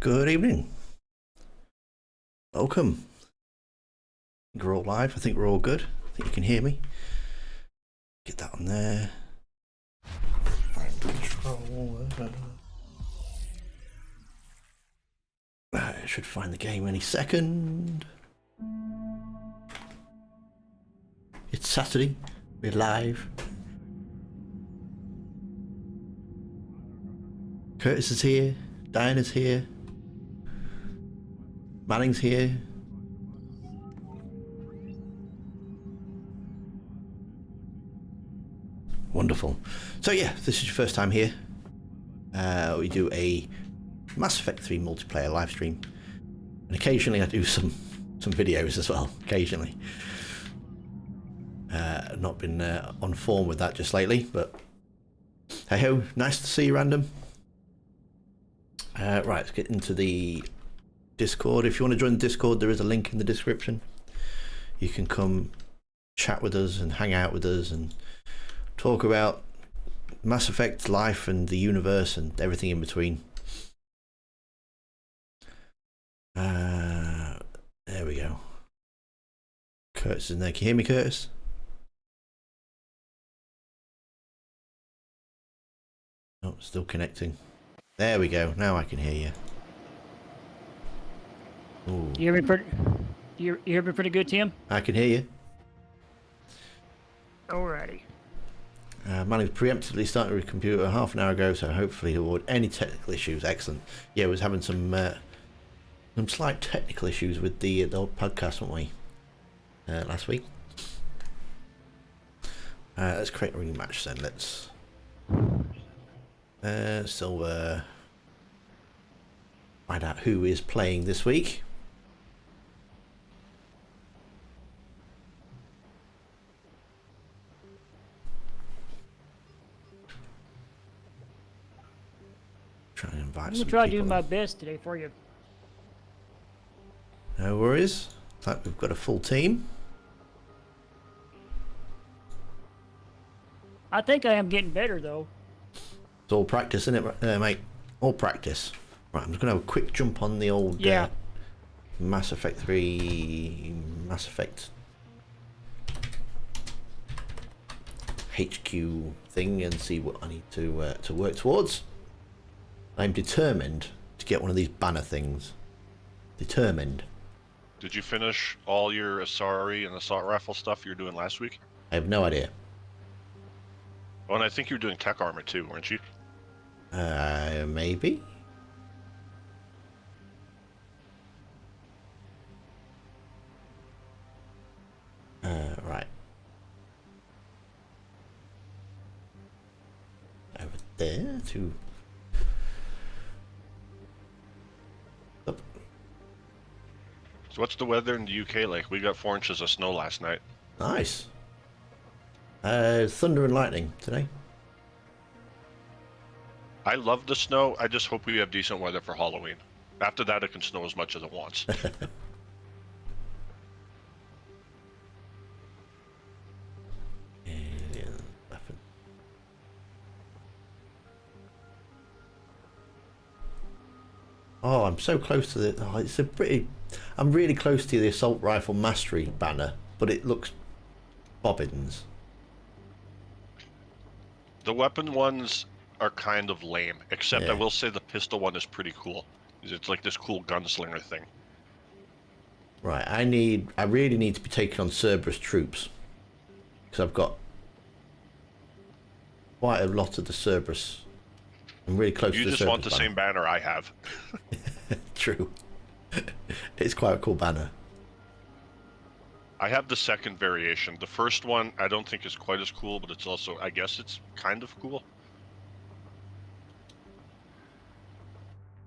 Good evening. Welcome. I think we're all live. I think we're all good. I think you can hear me. Get that on there. Find controller. I should find the game any second. It's Saturday. We're live. Curtis is here. Diana's here. Manning's here. Wonderful. So yeah, this is your first time here. We do a Mass Effect 3 multiplayer live stream, and occasionally I do some videos as well. Occasionally, not been on form with that just lately, but hey ho, nice to see you, random. Right, let's get into the Discord. If you want to join the Discord, there is a link in the description. You can come chat with us and hang out with us and talk about Mass Effect life and the universe and everything in between. There we go. Curtis is in there. Can you hear me, Curtis? Oh, still connecting. There we go. Now I can hear you. Ooh. You hear me pretty? You hear me pretty good, Tim? I can hear you. Alrighty. Manning's preemptively started with a computer half an hour ago, so hopefully he'll avoid any technical issues. Excellent. Yeah, we was having some slight technical issues with the old podcast, weren't we? Last week. Let's create a rematch then. Let's find out who is playing this week. Try and invite I'm some gonna try people doing my in. best today for you. No worries. Looks like we've got a full team. I think I am getting better though. It's all practice, isn't it, mate? All practice. Right, I'm just gonna have a quick jump on the old Mass Effect 3 Mass Effect HQ thing and see what I need to work towards. I'm determined to get one of these banner things. Determined. Did you finish all your Asari and Assault Rifle stuff you were doing last week? I have no idea. Oh, and I think you were doing tech armor too, weren't you? Maybe? Right. Over there to... Up. So what's the weather in the UK like? We got 4 inches of snow last night. Nice. Thunder and lightning today. I love the snow. I just hope we have decent weather for Halloween. After that, it can snow as much as it wants. Oh, I'm so close to the... Oh, it's a pretty... I'm really close to the Assault Rifle Mastery banner, but it looks bobbins. The weapon ones are kind of lame, except Yeah. I will say the pistol one is pretty cool. It's like this cool gunslinger thing. Right, I really need to be taking on Cerberus troops. Because I've got quite a lot of the Cerberus. I'm really close to the Cerberus. You just want the banner. same banner I have. True. It's quite a cool banner. I have the second variation. The first one I don't think is quite as cool, but it's also, I guess it's kind of cool.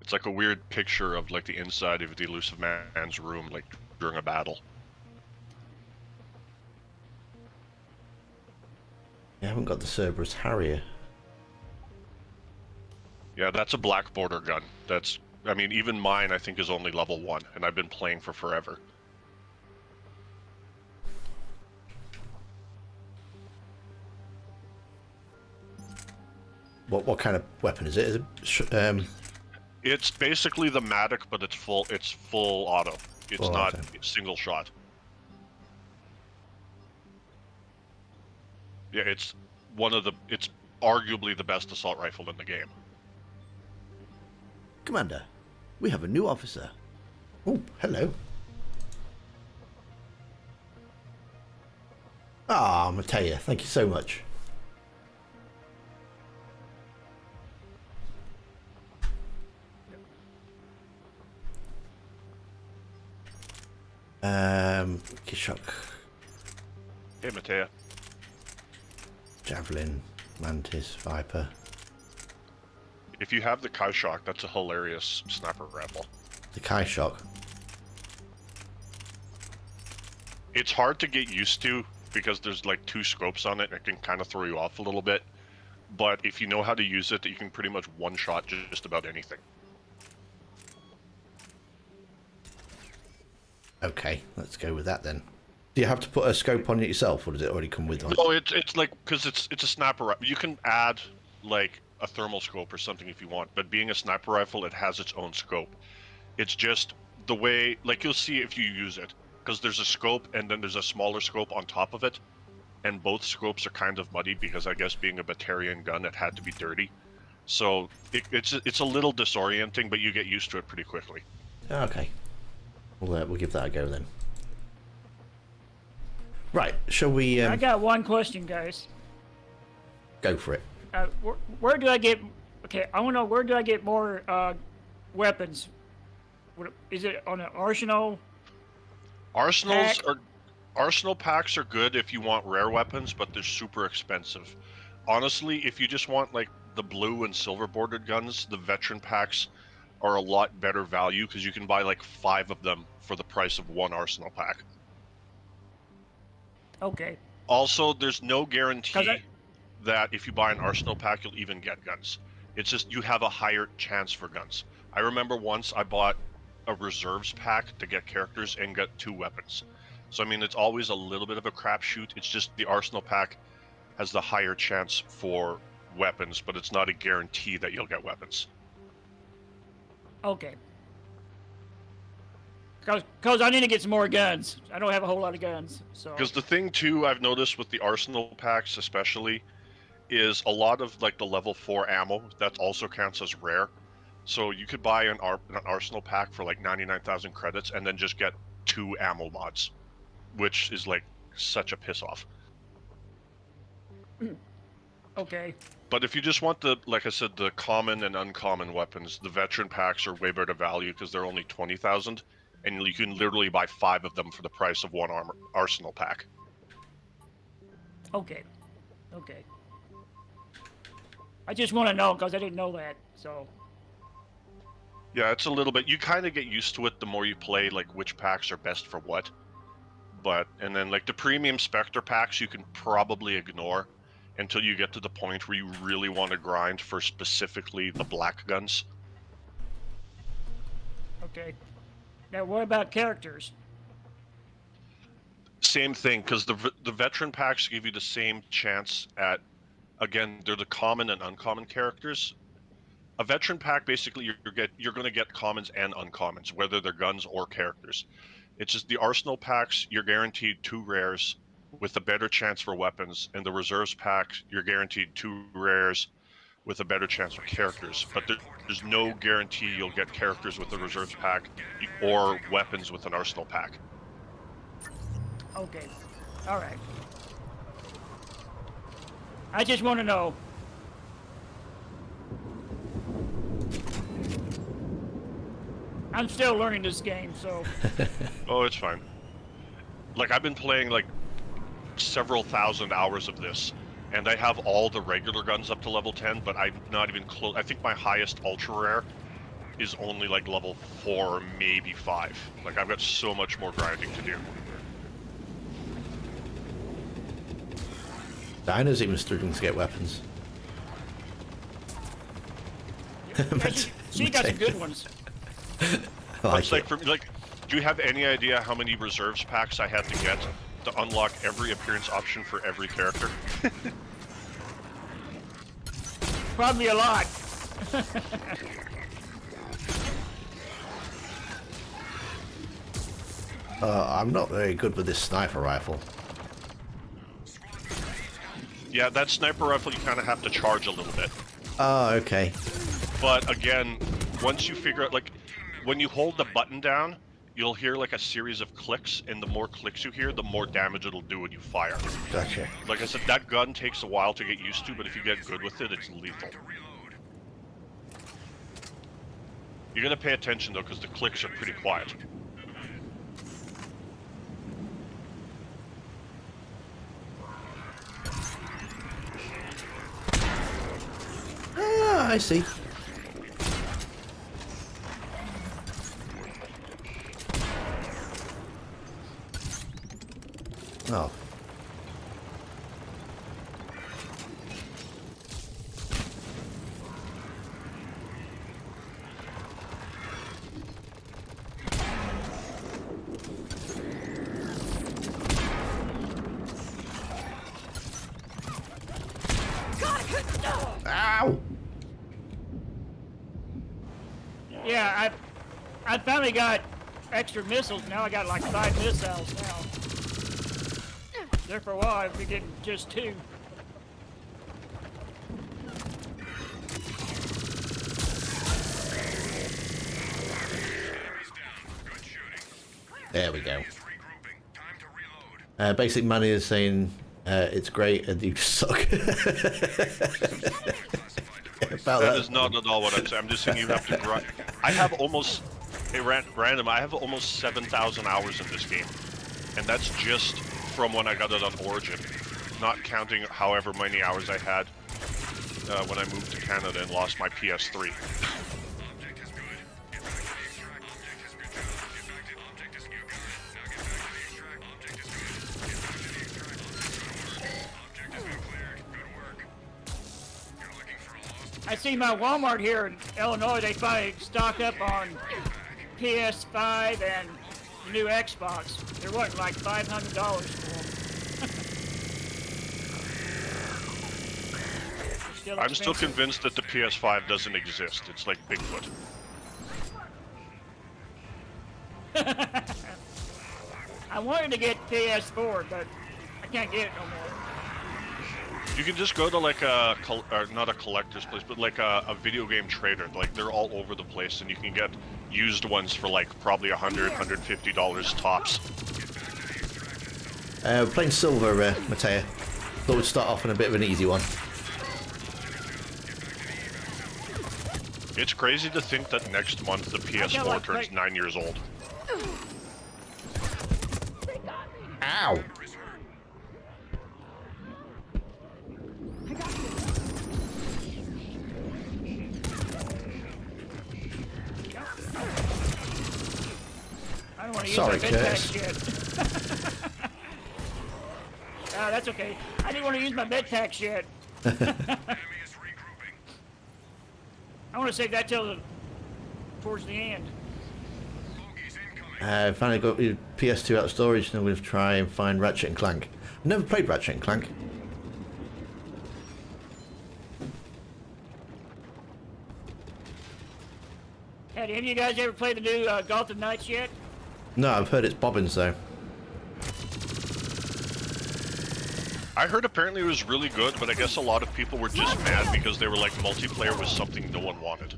It's like a weird picture of like the inside of the elusive man's room, like during a battle. I haven't got the Cerberus Harrier. Yeah, that's a black border gun. That's, I mean, even mine I think is only level 1, and I've been playing for forever. What kind of weapon is it? Is it It's basically the Matic, but it's full auto. It's Full not auto. single shot. Yeah, it's arguably the best assault rifle in the game. Commander, we have a new officer. Oh, hello. Ah, Matea, thank you so much. Kishok, Hey, Matea. Javelin, Mantis, Viper. If you have the Kaishok, that's a hilarious sniper rifle. The Kai Shock. It's hard to get used to because there's like 2 scopes on it and it can kind of throw you off a little bit. But if you know how to use it, you can pretty much one-shot just about anything. Okay, let's go with that then. Do you have to put a scope on it yourself, or does it already come with one? No, it's like, because it's a sniper rifle. You can add like a thermal scope or something if you want, but being a sniper rifle, it has its own scope. It's just the way, like you'll see if you use it, because there's a scope and then there's a smaller scope on top of it, and both scopes are kind of muddy because I guess being a Batarian gun, it had to be dirty. So it's a little disorienting, but you get used to it pretty quickly. Okay. We'll give that a go then. Right, shall we I got one question, guys. go for it? Where do I get? Okay, I want to know where do I get more weapons? Is it on an arsenal? Arsenals Pack. are arsenal packs are good if you want rare weapons, but they're super expensive. Honestly, if you just want like the blue and silver bordered guns, the veteran packs are a lot better value because you can buy like 5 of them for the price of 1 arsenal pack. Okay. Also, there's no guarantee 'Cause that if you buy an arsenal pack, you'll even get guns. It's just you have a higher chance for guns. I remember once I bought a reserves pack to get characters and got 2 weapons. So I mean, it's always a little bit of a crapshoot. It's just the arsenal pack has the higher chance for weapons, but it's not a guarantee that you'll get weapons. Okay. Cause I need to get some more guns. I don't have a whole lot of guns, so. Because the thing too, I've noticed with the arsenal packs especially, is a lot of like the level 4 ammo that also counts as rare. So you could buy an arsenal pack for like 99,000 credits and then just get 2 ammo mods, which is like such a piss off. Okay. But if you just want the, like I said, the common and uncommon weapons, the veteran packs are way better value because they're only 20,000, and you can literally buy 5 of them for the price of 1 arsenal pack. Okay. Okay. I just want to know because I didn't know that. So. Yeah, it's a little bit. You kind of get used to it the more you play, like which packs are best for what. And then like the premium Spectre packs, you can probably ignore until you get to the point where you really want to grind for specifically the black guns. Okay. Now, what about characters? Same thing, because the veteran packs give you the same chance at, again, they're the common and uncommon characters. A veteran pack, basically, you're going to get commons and uncommons, whether they're guns or characters. It's just the arsenal packs, you're guaranteed 2 rares with a better chance for weapons, and the reserves packs, you're guaranteed 2 rares with a better chance for characters. But there's no guarantee you'll get characters with the reserves pack or weapons with an arsenal pack. Okay. All right. I just want to know. I'm still learning this game, so. Oh, it's fine. Like, I've been playing, like, several thousand hours of this, and I have all the regular guns up to level 10, but I'm not even close. I think my highest ultra rare is only, like, level 4 or maybe 5. Like, I've got so much more grinding to do. Dinah's even struggling to get weapons. She got some good ones. It's like, for me, like, do you have any idea how many reserves packs I had to get to unlock every appearance option for every character? Probably a lot. I'm not very good with this sniper rifle. Yeah, that sniper rifle, you kind of have to charge a little bit. Oh, okay. But again, once you figure out, like, when you hold the button down, you'll hear like a series of clicks, and the more clicks you hear, the more damage it'll do when you fire. Gotcha. Like I said, that gun takes a while to get used to, but if you get good with it, it's lethal. You're gonna pay attention though, because the clicks are pretty quiet. Ah, I see. Oh. Ow! Yeah, I finally got extra missiles. Now I got like 5 missiles now. There for a while, I've been getting just 2. There we go. Basic Money is saying it's great and you suck. That is not at all what I'm saying. I'm just saying you have to grind. I have almost, random, I have almost 7,000 hours in this game. And that's just from when I got it on Origin. Not counting however many hours I had when I moved to Canada and lost my PS3. I see my Walmart here in Illinois, they finally stocked up on PS5 and the new Xbox. They're what, like $500 for them. I'm still convinced that the PS5 doesn't exist. It's like Bigfoot. I wanted to get PS4, but I can't get it no more. You can just go to like a, or not a collector's place, but like a video game trader. Like they're all over the place, and you can get used ones for like probably $100, $150 tops. Playing silver, Matea. Thought we'd start off on a bit of an easy one. It's crazy to think that next month the PS4 turns 9 years old. Ow! I don't want to use Sorry, my med Curtis. pack yet. That's okay. I didn't want to use my med packs yet. I want to save that till towards the end. Finally got your PS2 out of storage, and I'm going to try and find Ratchet and Clank. I've never played Ratchet and Clank. Had any of you guys ever played the new Gotham Knights yet? No, I've heard it's bobbins though. I heard apparently it was really good, but I guess a lot of people were just mad because they were like multiplayer was something no one wanted.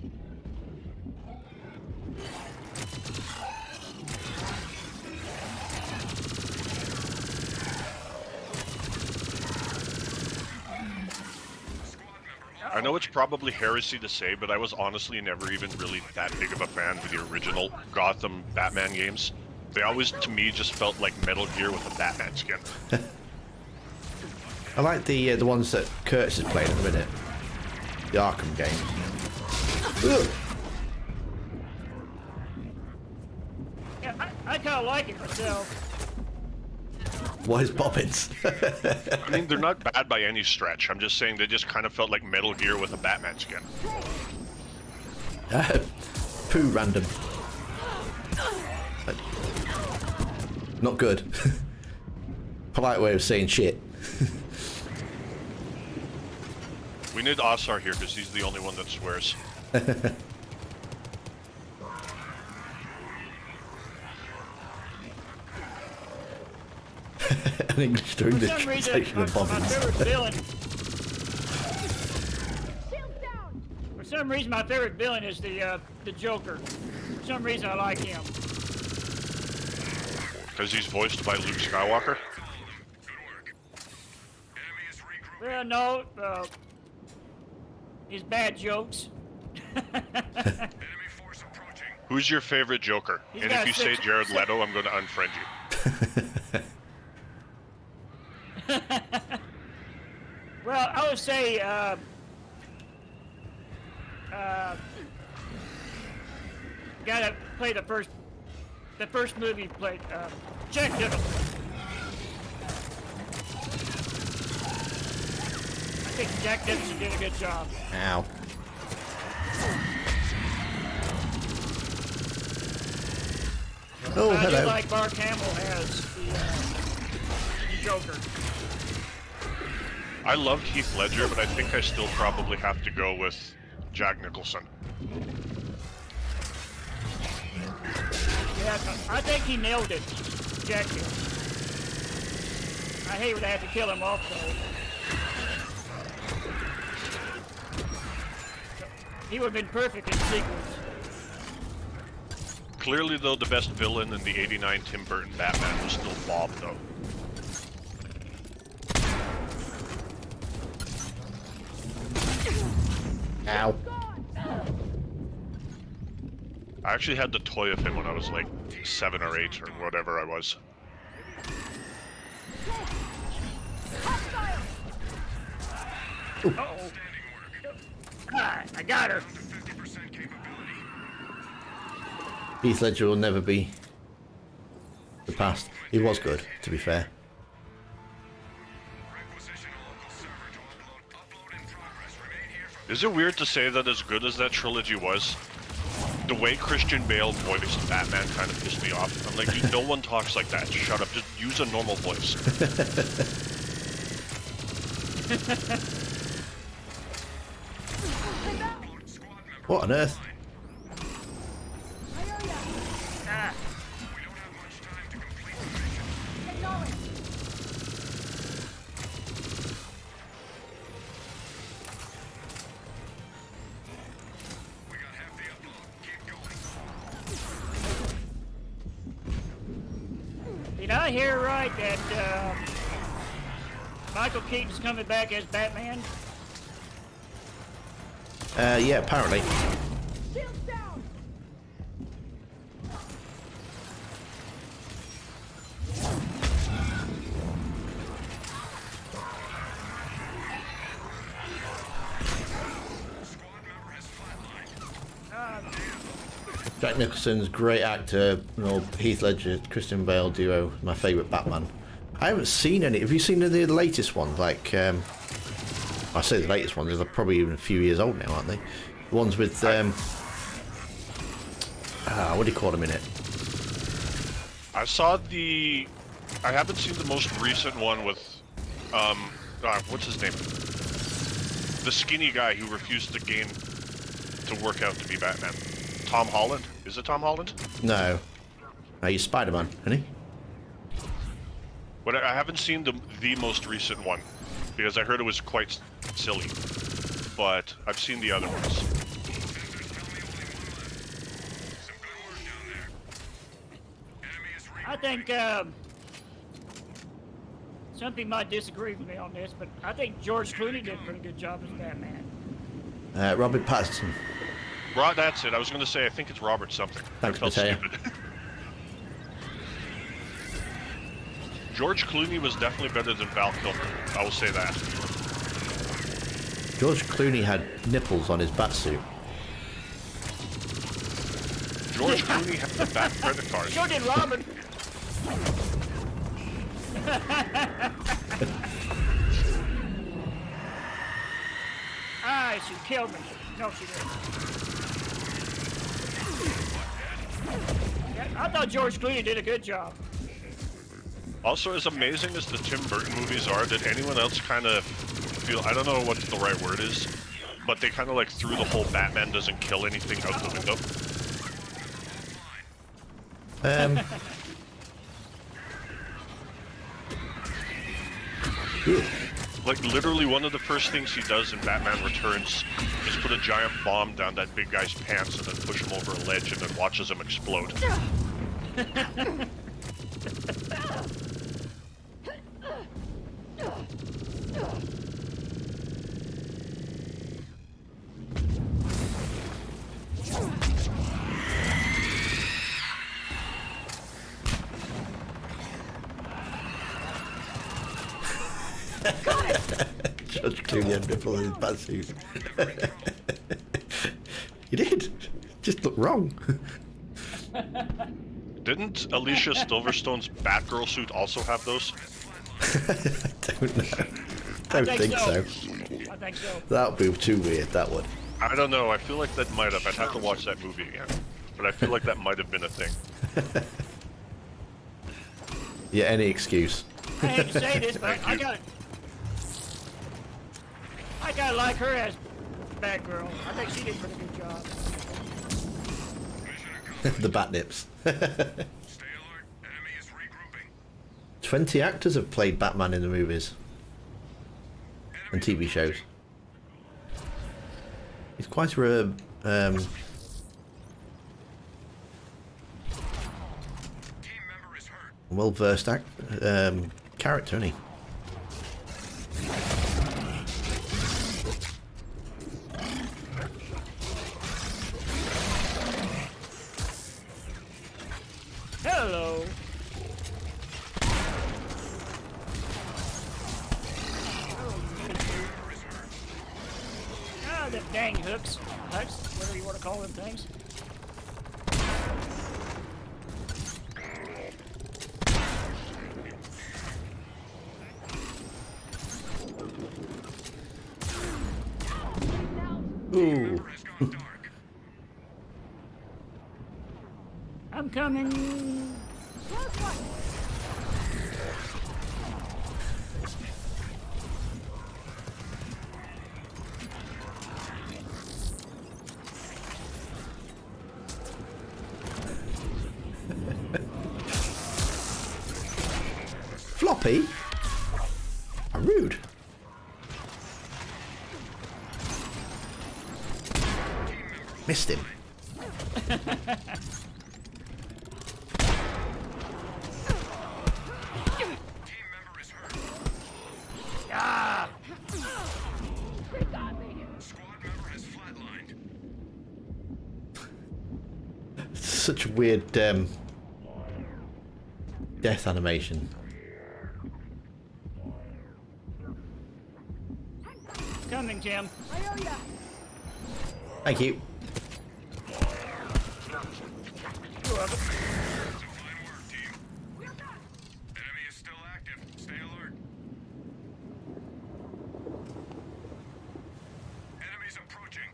I know it's probably heresy to say, but I was honestly never even really that big of a fan of the original Gotham Batman games. They always, to me, just felt like Metal Gear with a Batman skin. I like the ones that Curtis is playing at the minute. The Arkham games. Ugh. Yeah, I kind of like it myself. What is bobbins? I mean, they're not bad by any stretch. I'm just saying they just kind of felt like Metal Gear with a Batman skin. Poo random. Not good. Polite way of saying shit. We need Asar here because he's the only one that swears. An English to For English some reason, translation my of Bobbins. favorite villain. For some reason, my favorite villain is the Joker. For some reason, I like him. Because he's voiced by Luke Skywalker. Well, no, his bad jokes. Who's your favorite Joker? He's And if got you say six- Jared Leto, I'm going to unfriend you. Well, I would say, guy that played the first movie played, Jack Nicholson. I think Jack Nicholson did a good job. Ow. Oh, I do hello. like Mark Hamill as the Joker. I loved Heath Ledger, but I think I still probably have to go with Jack Nicholson. Yeah, I think he nailed it, Jack did. I hate when I had to kill him off, though. He would have been perfect in sequels. Clearly, though, the best villain in the '89 Tim Burton Batman was still Bob, though. Ow. I actually had the toy of him when I was like 7 or 8 or whatever I was. Uh-oh. Ah, I got her. Heath Ledger will never be the past. He was good, to be fair. Is it weird to say that as good as that trilogy was, the way Christian Bale voiced Batman kind of pissed me off? I'm like, dude, no one talks like that. Shut up. Just use a normal voice. What on earth? Ah. Did I hear right that Michael Keaton's coming back as Batman? Yeah, apparently. Jack Nicholson's great actor, Heath Ledger, Christian Bale duo, my favourite Batman. I haven't seen any. Have you seen any of the latest ones? Like, I say the latest ones, they're probably even a few years old now, aren't they? The ones with, what do you call them in it? I saw the... I haven't seen the most recent one with, what's his name? The skinny guy who refused the game to work out to be Batman. Tom Holland? Is it Tom Holland? No. No, he's Spider-Man, isn't he? But I haven't seen the most recent one, because I heard it was quite silly. But I've seen the other ones. I think some people might disagree with me on this, but I think George Clooney did a pretty good job as Batman. Robert Pattinson. That's it. I was going to say, I think it's Robert something. Thanks, I felt Mateo. stupid. George Clooney was definitely better than Val Kilmer. I will say that. George Clooney had nipples on his batsuit. George Clooney had the Bat credit card. So did Robert. Ah, she killed me. No, she didn't. Yeah, I thought George Clooney did a good job. Also, as amazing as the Tim Burton movies are, did anyone else kind of feel, I don't know what the right word is, but they kind of like threw the whole Batman doesn't kill anything out the window? Ooh. Like, literally one of the first things he does in Batman Returns is put a giant bomb down that big guy's pants and then push him over a ledge and then watches him explode. Judge Clooney ended up in his batsuit. You did. Just looked wrong. Didn't Alicia Silverstone's Batgirl suit also have those? I don't know. Don't think so. I think so. That would be too weird, that would. I don't know. I feel like that might have. I'd have to watch that movie again. But I feel like that might have been a thing. Yeah, any excuse. I hate to say this, but Thank I you. gotta like her as Batgirl. I think she did a pretty good job. The bat nips. Stay alert. Enemy is regrouping. 20 actors have played Batman in the movies and TV shows. He's quite a Team member is hurt. well-versed character, isn't he? Hello. Ah, the dang huts, whatever you want to call them things. Ooh. Has gone dark. I'm coming. Floppy? How rude. Missed him. Team member is hurt. Ah! Squad member has flatlined. Such a weird death animation. Coming, Jim. Thank you. Two of them. Fine work, team. Enemy is still active. Stay alert. Enemies approaching.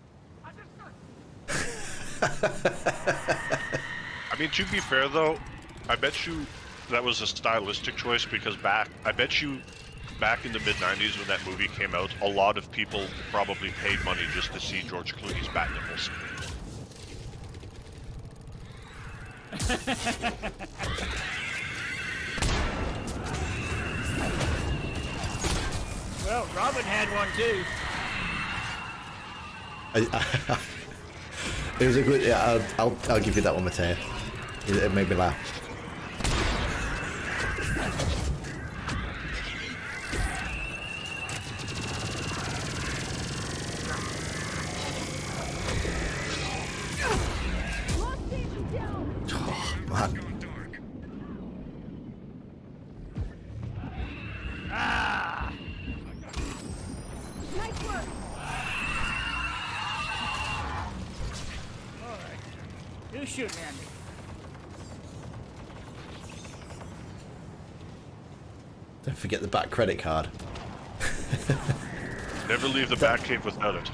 I mean, to be fair though, I bet you that was a stylistic choice because I bet you back in the mid-90s when that movie came out, a lot of people probably paid money just to see George Clooney's bat nipples. Well, Robin had one too. It was a good. Yeah, I'll give you that one, Mateo. It made me laugh. Oh, man. Gone dark. Ah! All right. Who's shooting at me? Don't forget the back credit card. Never leave the Batcave without it.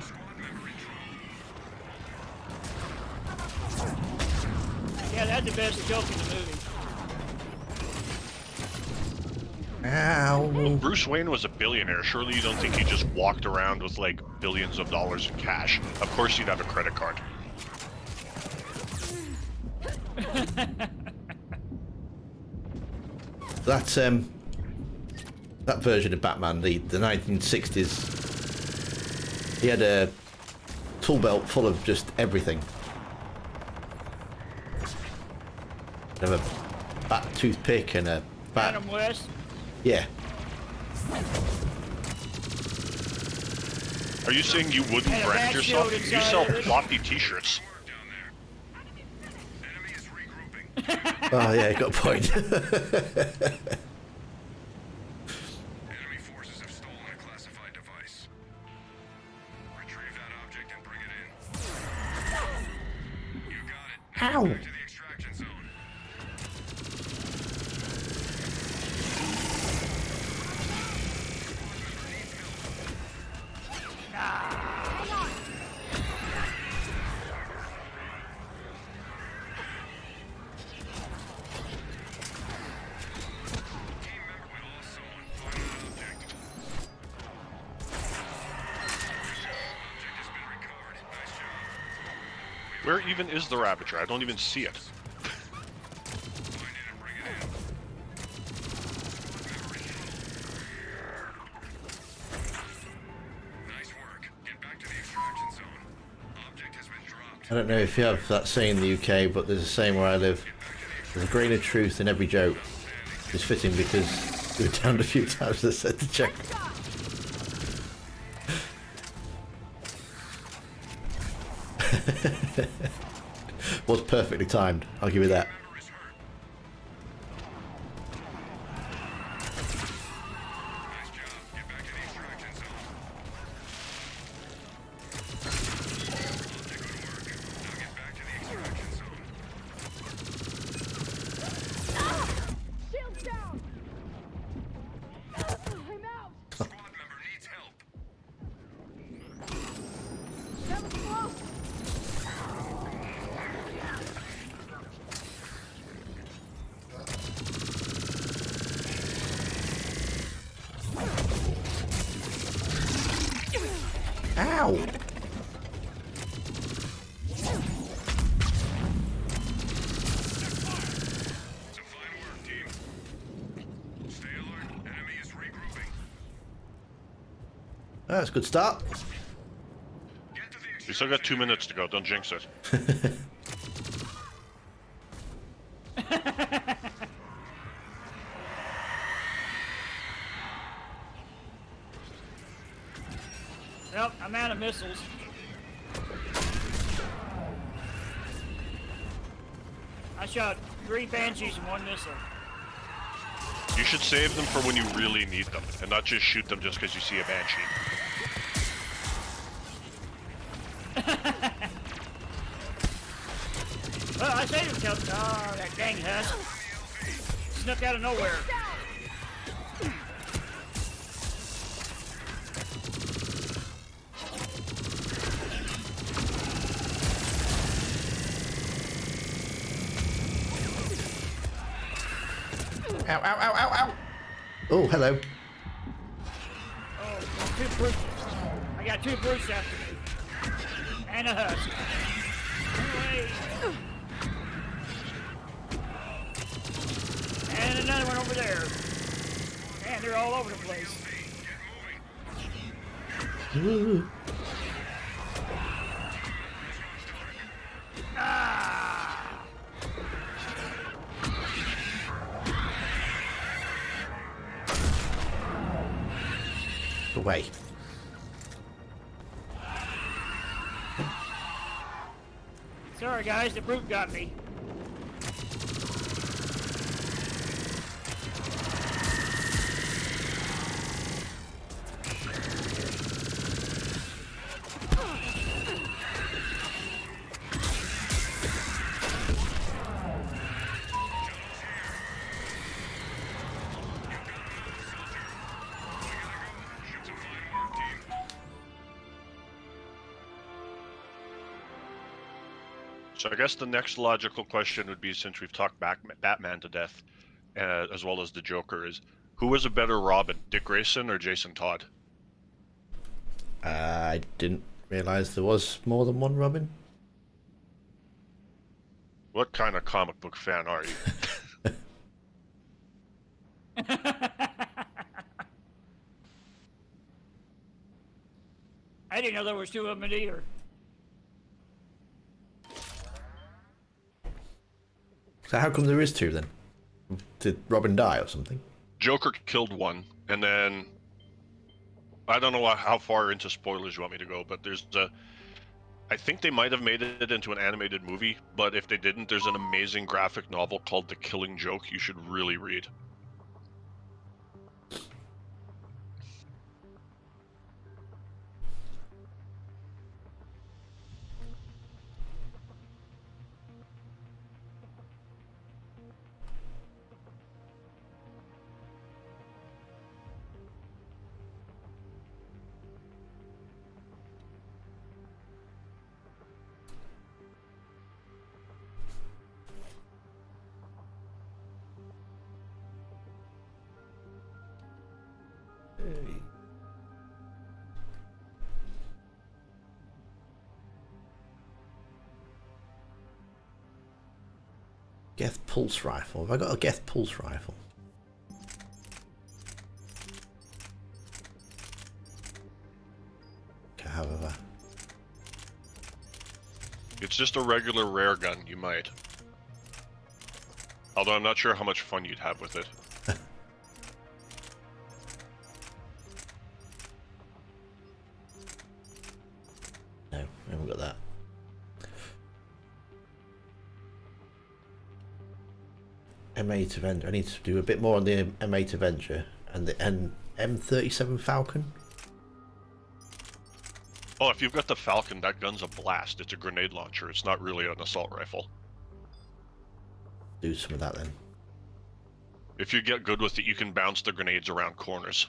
Yeah, that's the best joke in the movie. Ow. Bruce Wayne was a billionaire. Surely you don't think he just walked around with like billions of dollars in cash? Of course he'd have a credit card. that version of Batman, the 1960s. He had a tool belt full of just everything. Have a bat toothpick and a bat. Adam West. Yeah. Are you saying you wouldn't And a brand bat yourself? shield You inside sell of it. floppy t-shirts. Enemy is regrouping. Oh yeah, got a point. Enemy forces have stolen a classified device. Retrieve that object and bring it in. You got it. Ow! Back to the extraction zone. Team member, we lost someone. Find an object. Object has been recovered. Nice job. Where even is the Ravager? I don't even see it. Find it and bring it in. Nice work. Get back to the extraction zone. Object has been dropped. I don't know if you have that saying in the UK, but there's a saying where I live. There's a grain of truth in every joke. It's fitting because we were downed a few times and said to check. Was perfectly timed, I'll give you that. Member is hurt. Nice job. Get back to the extraction zone. Good work. Now get back to the extraction zone. Shields down! I'm out! Squad member needs help. That was close! Ow! Some fine work, team. Stay alert. Enemy is regrouping. That's a good start. Get to the We extraction still got 2 minutes to go. Don't jinx it. Well, I'm out of missiles. I shot 3 Banshees and 1 missile. You should save them for when you really need them, and not just shoot them just because you see a Banshee. Well, I saved him, Kelton. Oh, that dang husk. Snuck out of nowhere. Ow, ow, ow, ow, ow! Oh, hello. Oh, 2 brutes. I got 2 brutes after me. And a husk. Away. And another one over there. Man, they're all over the place. Ooh. Ah! Away. Sorry, guys, the brute got me. Some fine work, team. So I guess the next logical question would be, since we've talked Batman to death, as well as the Joker, is who was a better Robin, Dick Grayson or Jason Todd? I didn't realise there was more than one Robin. What kind of comic book fan are you? I didn't know there was two of them either. So how come there is two then? Did Robin die or something? Joker killed one, and then I don't know how far into spoilers you want me to go, but there's a. I think they might have made it into an animated movie, but if they didn't, there's an amazing graphic novel called The Killing Joke you should really read. Geth pulse rifle. Have I got a Geth pulse rifle? Okay, however. It's just a regular rare gun, you might. Although I'm not sure how much fun you'd have with it. No, I haven't got that. M8 Avenger. I need to do a bit more on the M8 Avenger and the M37 Falcon. Oh, if you've got the Falcon, that gun's a blast. It's a grenade launcher. It's not really an assault rifle. Do some of that then. If you get good with it, you can bounce the grenades around corners.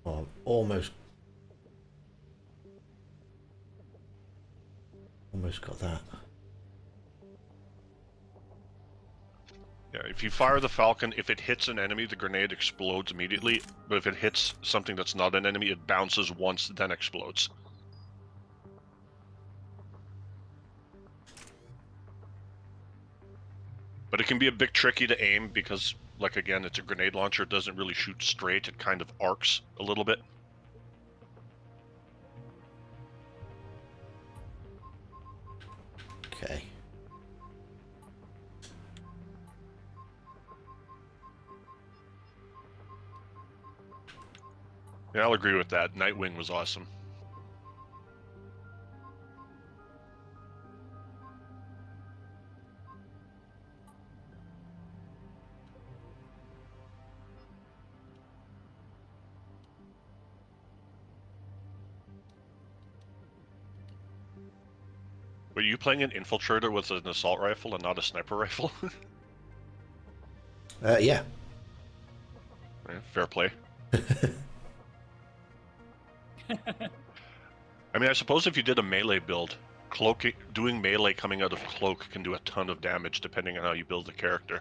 Oh, almost got that. Yeah, if you fire the Falcon, if it hits an enemy, the grenade explodes immediately. But if it hits something that's not an enemy, it bounces once, then explodes. But it can be a bit tricky to aim because, like, again, it's a grenade launcher. It doesn't really shoot straight. It kind of arcs a little bit. Okay. Yeah, I'll agree with that. Nightwing was awesome. Were you playing an infiltrator with an assault rifle and not a sniper rifle? Yeah. Yeah, fair play. I mean, I suppose if you did a melee build, doing melee coming out of cloak can do a ton of damage depending on how you build the character.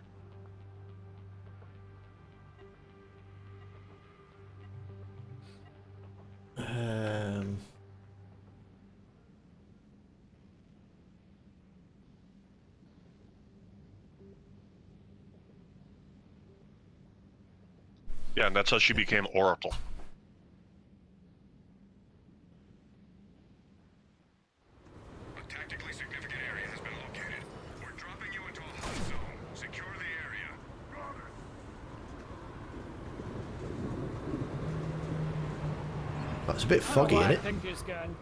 Yeah, and that's how she became Oracle. A tactically significant area has been located. We're dropping you into a hot zone. Secure the area. That's a bit foggy, isn't it? I think this gun.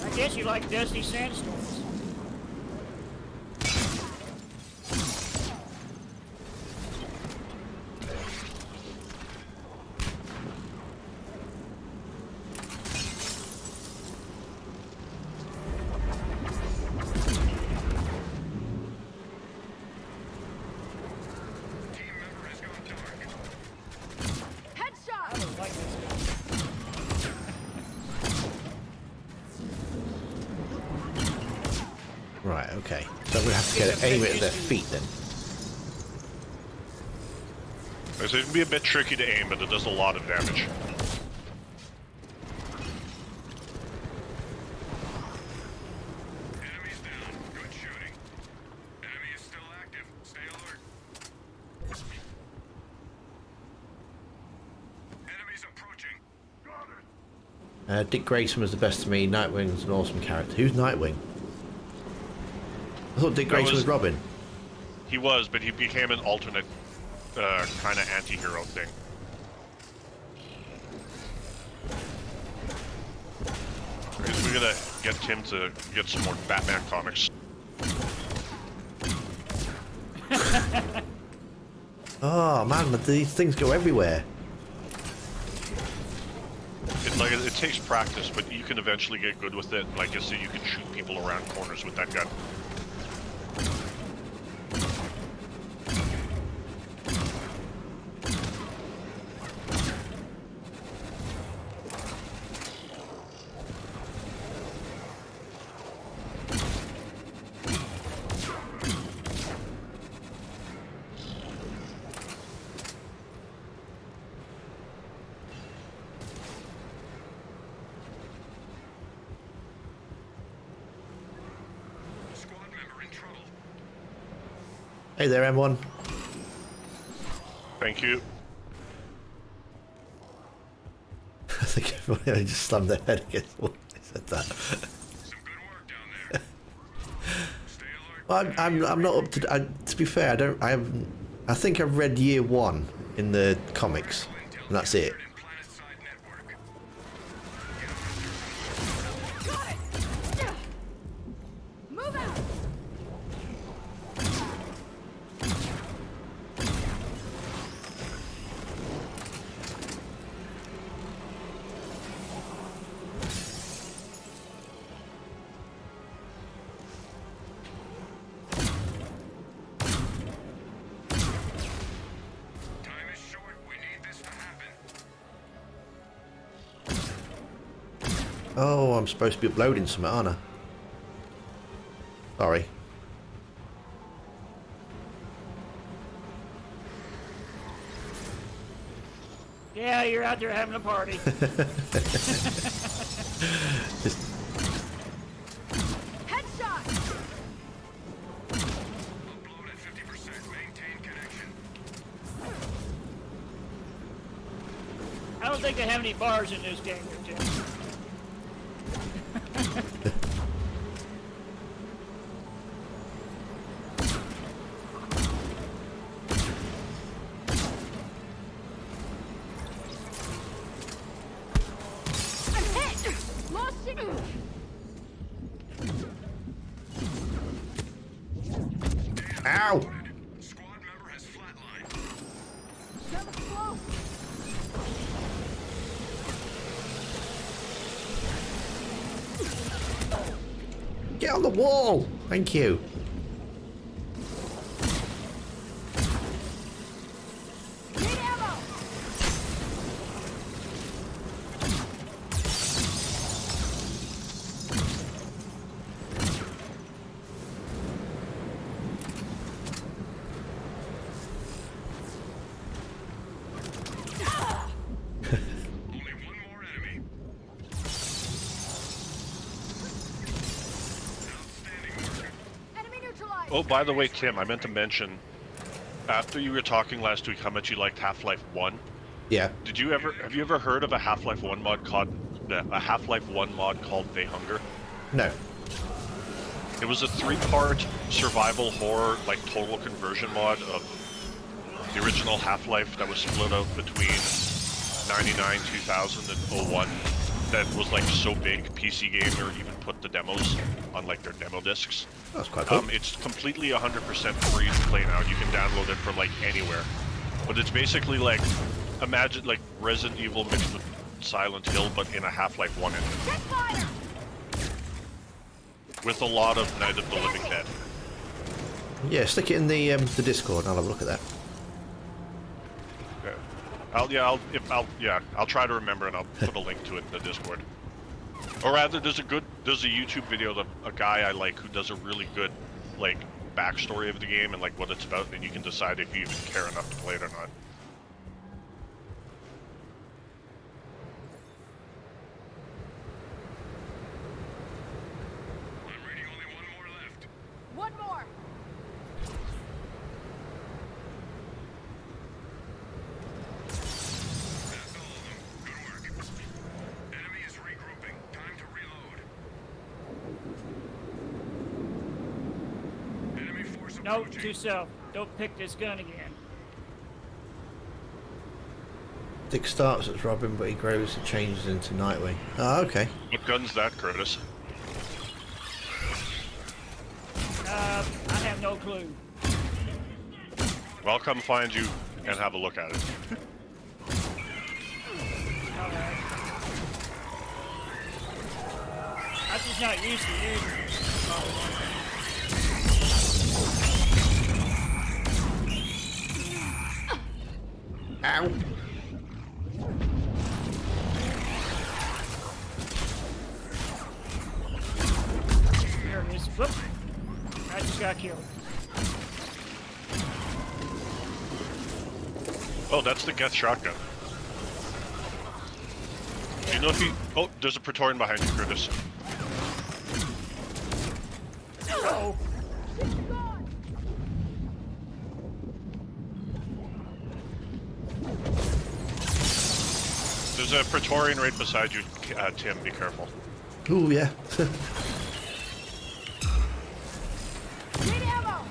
I guess you like dusty sandstorms. Team member has gone dark. Headshot! I don't like this gun. Right, okay. So we have to get aim it at their feet then. So it can be a bit tricky to aim, but it does a lot of damage. Enemies down. Good shooting. Enemy is still active. Stay alert. Enemies approaching. Got it. Dick Grayson was the best to me. Nightwing's an awesome character. Who's Nightwing? I thought Dick Grayson was Robin. He was, but he became an alternate kind of anti-hero thing. Because we gotta get Tim to get some more Batman comics. Oh man, these things go everywhere. It takes practice, but you can eventually get good with it. Like I said, you can shoot people around corners with that gun. Squad member in trouble. Hey there, M1. Thank you. I think everybody just slammed their head against the wall. They said that. Some good work down there. Stay alert. Well, I'm not up to. To be fair, I think I've read year 1 in the comics, and that's it. In planet-side network. Got it! Move out! Time is short. We need this to happen. Oh, I'm supposed to be uploading something, aren't I? Sorry. Yeah, you're out there having a party. Just, Headshot! Upload at 50%. Maintain connection. I don't think they have any bars in this game, Tim. I'm hit! Lost signal! ow! Squad member has flatlined. That was close! Get on the wall! Thank you. Need ammo! Only one more enemy. Outstanding work. Enemy neutralized! Oh, by the way, Tim, I meant to mention, after you were talking last week how much you liked Half-Life 1, Yeah. have you ever heard of a Half-Life 1 mod called They Hunger? No. It was a 3-part survival horror, like total conversion mod of the original Half-Life that was split out between 99, 2000, and 01. That was like so big, PC Gamer even put the demos on like their demo discs. That's quite cool. It's completely 100% free to play now. You can download it from like anywhere. But it's basically like, imagine like Resident Evil mixed with Silent Hill, but in a Half-Life 1 engine. Check fire! With a lot of Night of the Living Dead. Yeah, stick it in the Discord and I'll have a look at that. Okay. I'll try to remember and I'll put a link to it in the Discord. Or rather, there's a YouTube video that a guy I like who does a really good like backstory of the game and like what it's about, then you can decide if you even care enough to play it or not. I'm reading only one more left. One more. That's all of them. Good work. Enemy is regrouping. Time to reload. Enemy force Note approaching. to self, don't pick this gun again. Dick starts as Robin, but he grows and changes into Nightwing. Oh, okay. What gun's that, Curtis? I have no clue. Well, I'll come find you and have a look at it. Alright. I'm just not used to using it. Ow. Here it is. Whoop. I just got killed. Oh, that's the Geth shotgun. Do you know if you... Oh, there's a Praetorian behind you, Curtis. Oh, There's a Praetorian right beside you, Tim. Be careful. Ooh, yeah. Need ammo.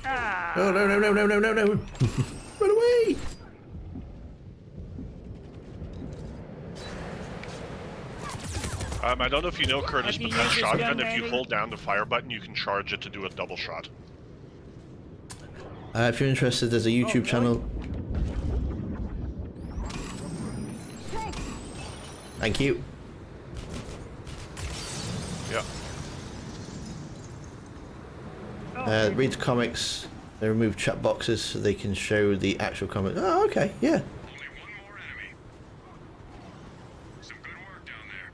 ah. Oh, no, no, no, no, no, no, no. Run away. I don't know if you know, Curtis, Have you but that used this shotgun, gun, if you Manny? hold down the fire button, you can charge it to do a double shot. If you're interested, there's a YouTube really? channel. Tank. Thank you. Yeah. Oh, Read the comics. They remove chat boxes so they can show the actual comic. Oh, okay, yeah. Only one more enemy. Some good work down there.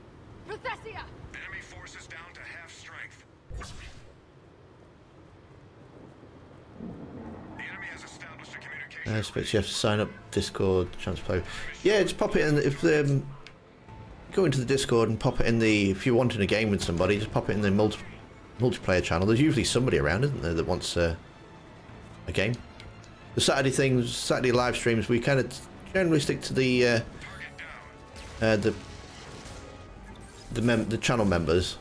Rosessia. Enemy forces down to half strength. The enemy has established a communication. I expect you have to sign up Discord, chance to play. Yeah, just pop it in. If go into the Discord and pop it in the. If you're wanting a game with somebody, just pop it in the multiplayer channel. There's usually somebody around, isn't there, that wants a game. The Saturday things, Saturday live streams, we kind of generally stick to the channel members.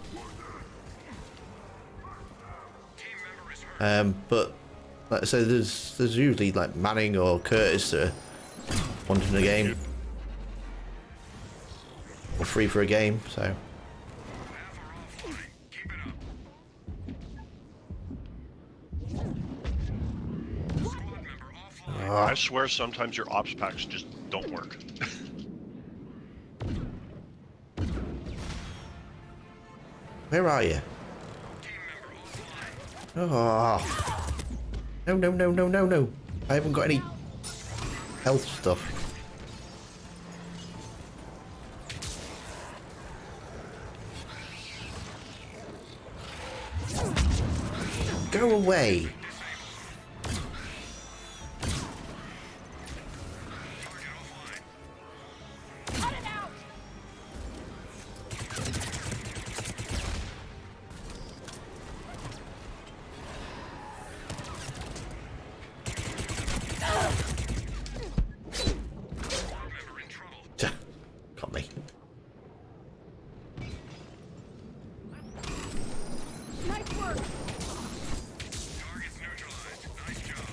Team member is hurt. But like I say, there's usually like Manning or Curtis that are wanting a game or free for a game. So Half are offline. Keep it up. Squad member offline. I swear sometimes your ops packs just don't work. where are you? Team member offline. Oh no no no no no no! I haven't got any health stuff. Go away! Target offline. Cut it out. Squad member in trouble. Got me. Nice work. Targets neutralized. Nice job.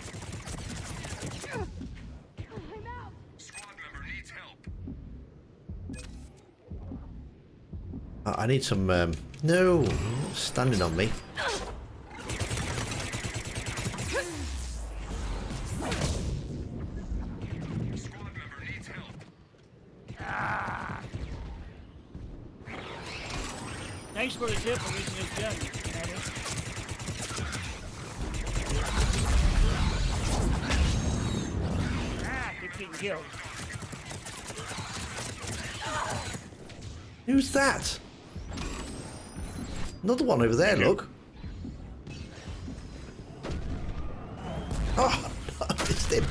I'm out. Squad member needs help. I need some. No, standing on me. Squad member needs help. thanks for the tip for using this gun, Manny. Ah, keep getting killed. Who's that? Another one over there, look. Oh, I missed him.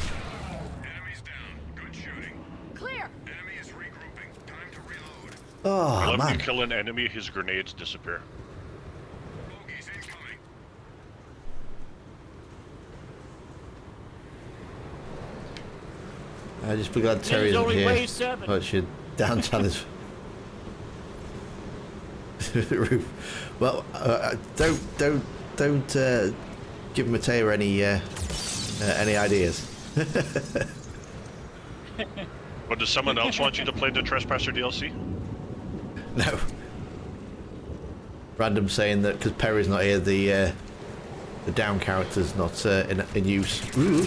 Enemies down. Good shooting. Clear. Enemy is regrouping. Time to reload. Oh, Let man. me kill an enemy, his grenades disappear. Bogeys incoming. I just be glad Terry There's isn't only here. way 7. Oh, she downtown is roof. Well, don't give Mateo any ideas. But does someone else want you to play the Trespasser DLC? No. Random saying that because Perry's not here, the down character's not in use. Ooh.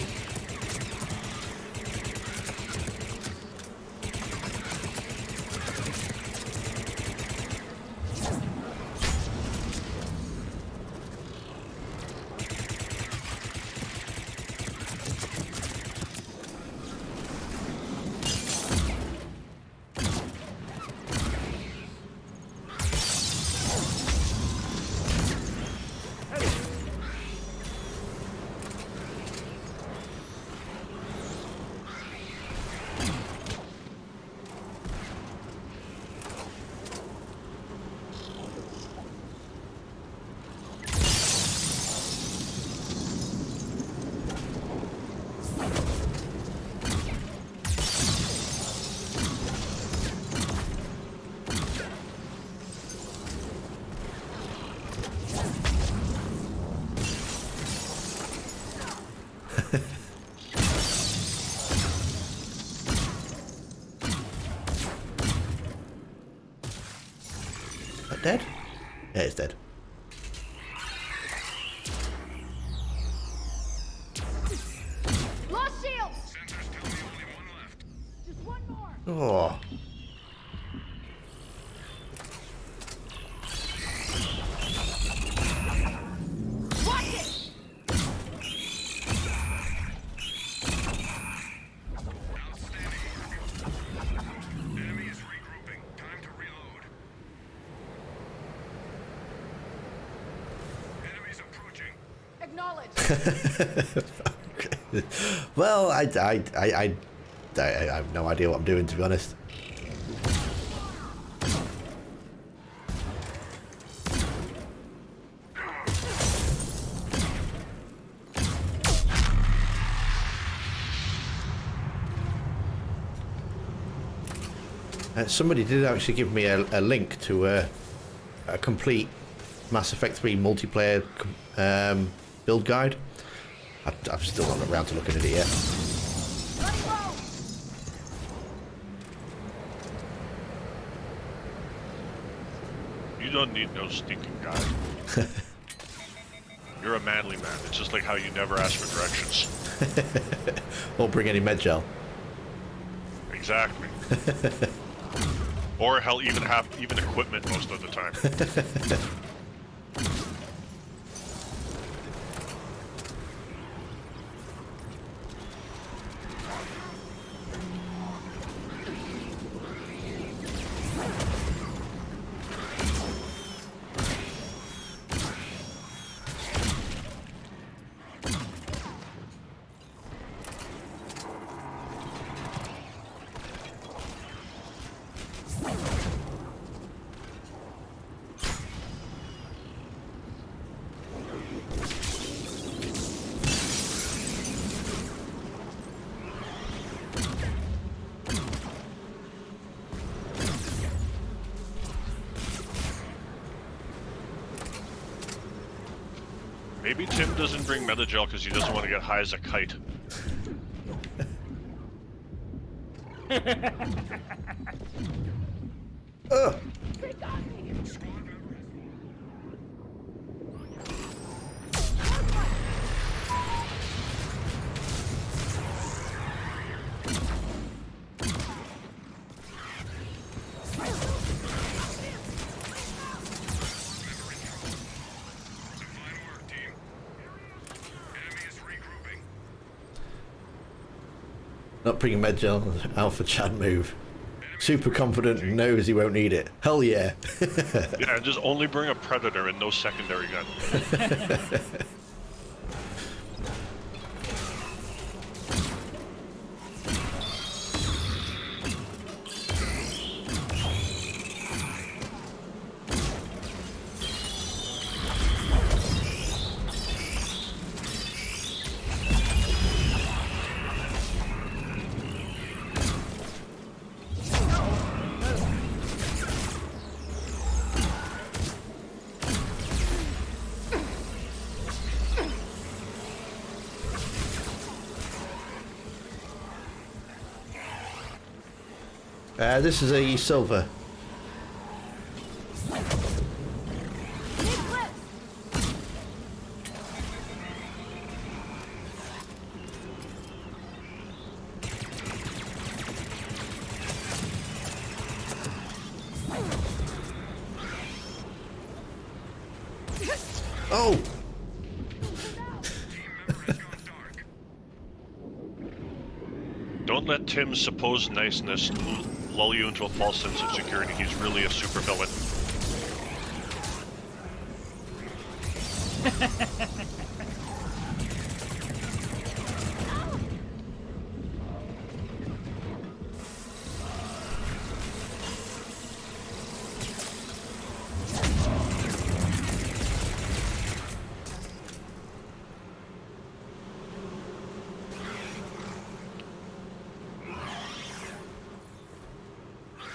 That dead? Yeah, it's dead. Lost shield. Sensors tell me only one left. Just one more. Oh. Watch it. Outstanding work. Enemy is regrouping. Time to reload. Enemies approaching. Acknowledge. Well, I have no idea what I'm doing, to be honest. Somebody did actually give me a link to a complete Mass Effect 3 multiplayer build guide. I've still not got around to looking at it yet. Letting go. You don't need no stinking guide. You're a manly man. It's just like how you never ask for directions. Or bring any med gel. Exactly. Or hell, even have equipment most of the time. Maybe Tim doesn't bring Metagel because he doesn't want to get high as a kite. Ugh. They got me. Fine work, team. Enemy is regrouping. Not bringing med gel. Alpha Chad move. super confident and knows he won't need it. Hell yeah. Yeah, just only bring a predator and no secondary gun. This is a silver. Oh! Don't let Tim's supposed niceness lull you into a false sense of security. He's really a supervillain.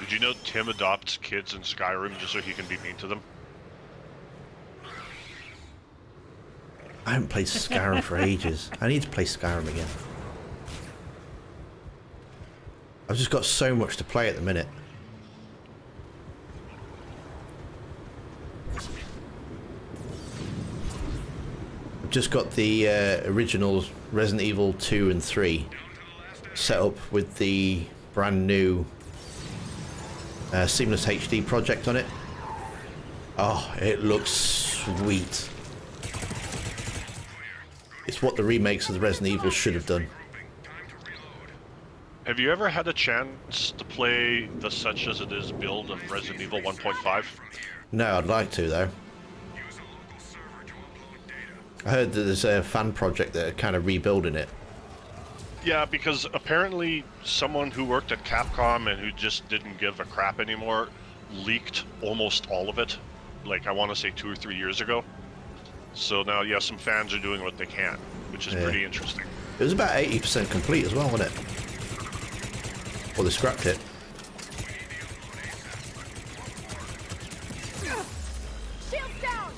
Did you know Tim adopts kids in Skyrim just so he can be mean to them? I haven't played Skyrim for ages. I need to play Skyrim again. I've just got so much to play at the minute. I've just got the original Resident Evil 2 and 3 set up with the brand new Seamless HD project on it. Oh, it looks sweet. It's what the remakes of the Resident Evil should have done. Have you ever had a chance to play the Such As It Is build of Resident Evil 1.5? No, I'd like to though. I heard that there's a fan project that are kind of rebuilding it. Yeah, because apparently someone who worked at Capcom and who just didn't give a crap anymore leaked almost all of it, like I want to say 2 or 3 years ago. So now, yeah, some fans are doing what they can, which is pretty interesting. It was about 80% complete as well, wasn't it? Well, they scrapped it. Shield down!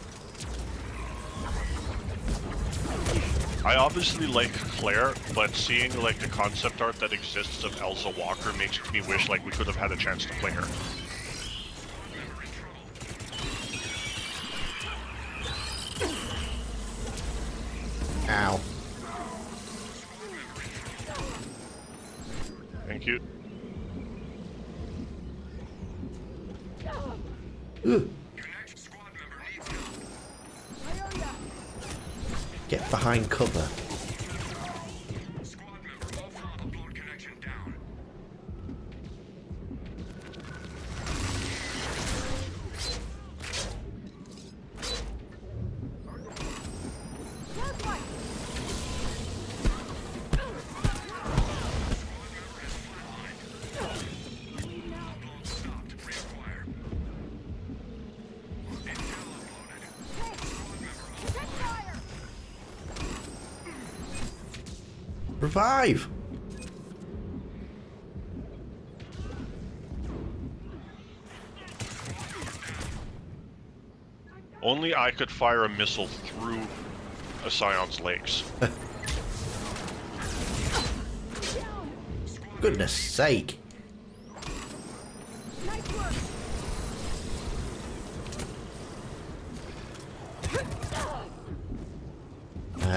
I obviously like Claire, but seeing like the concept art that exists of Elsa Walker makes me wish like we could have had a chance to play her. Ow. Thank you. Ugh. Get behind cover. Revive! Only I could fire a missile through a Scion's legs. Goodness sake. Nice work!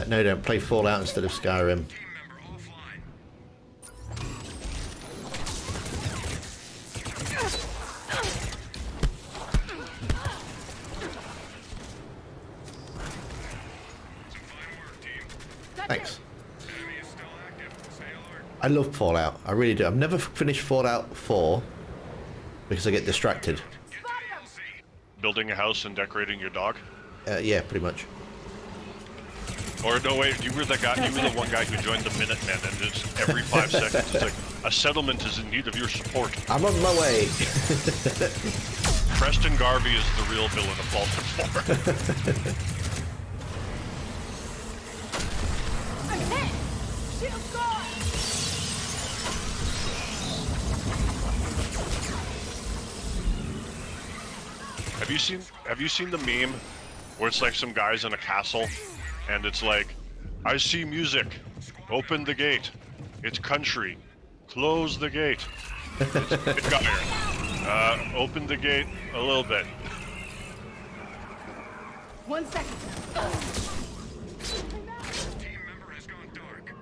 No, don't play Fallout instead of Skyrim. Thanks. I love Fallout. I really do. I've never finished Fallout 4, because I get distracted. Spotted him. Building a house and decorating your dog. Yeah, pretty much. Or no, wait, you were the guy. You were the one guy who joined the Minutemen, and it's every 5 seconds it's like a settlement is in need of your support. I'm on my way. Preston Garvey is the real villain of Baltimore. I'm hit. Shield gone. Have you seen the meme where it's like some guys in a castle, and it's like, I see music. Open the gate. It's country. Close the gate. It's fire. Open the gate a little bit. 1 second. Team member has gone dark.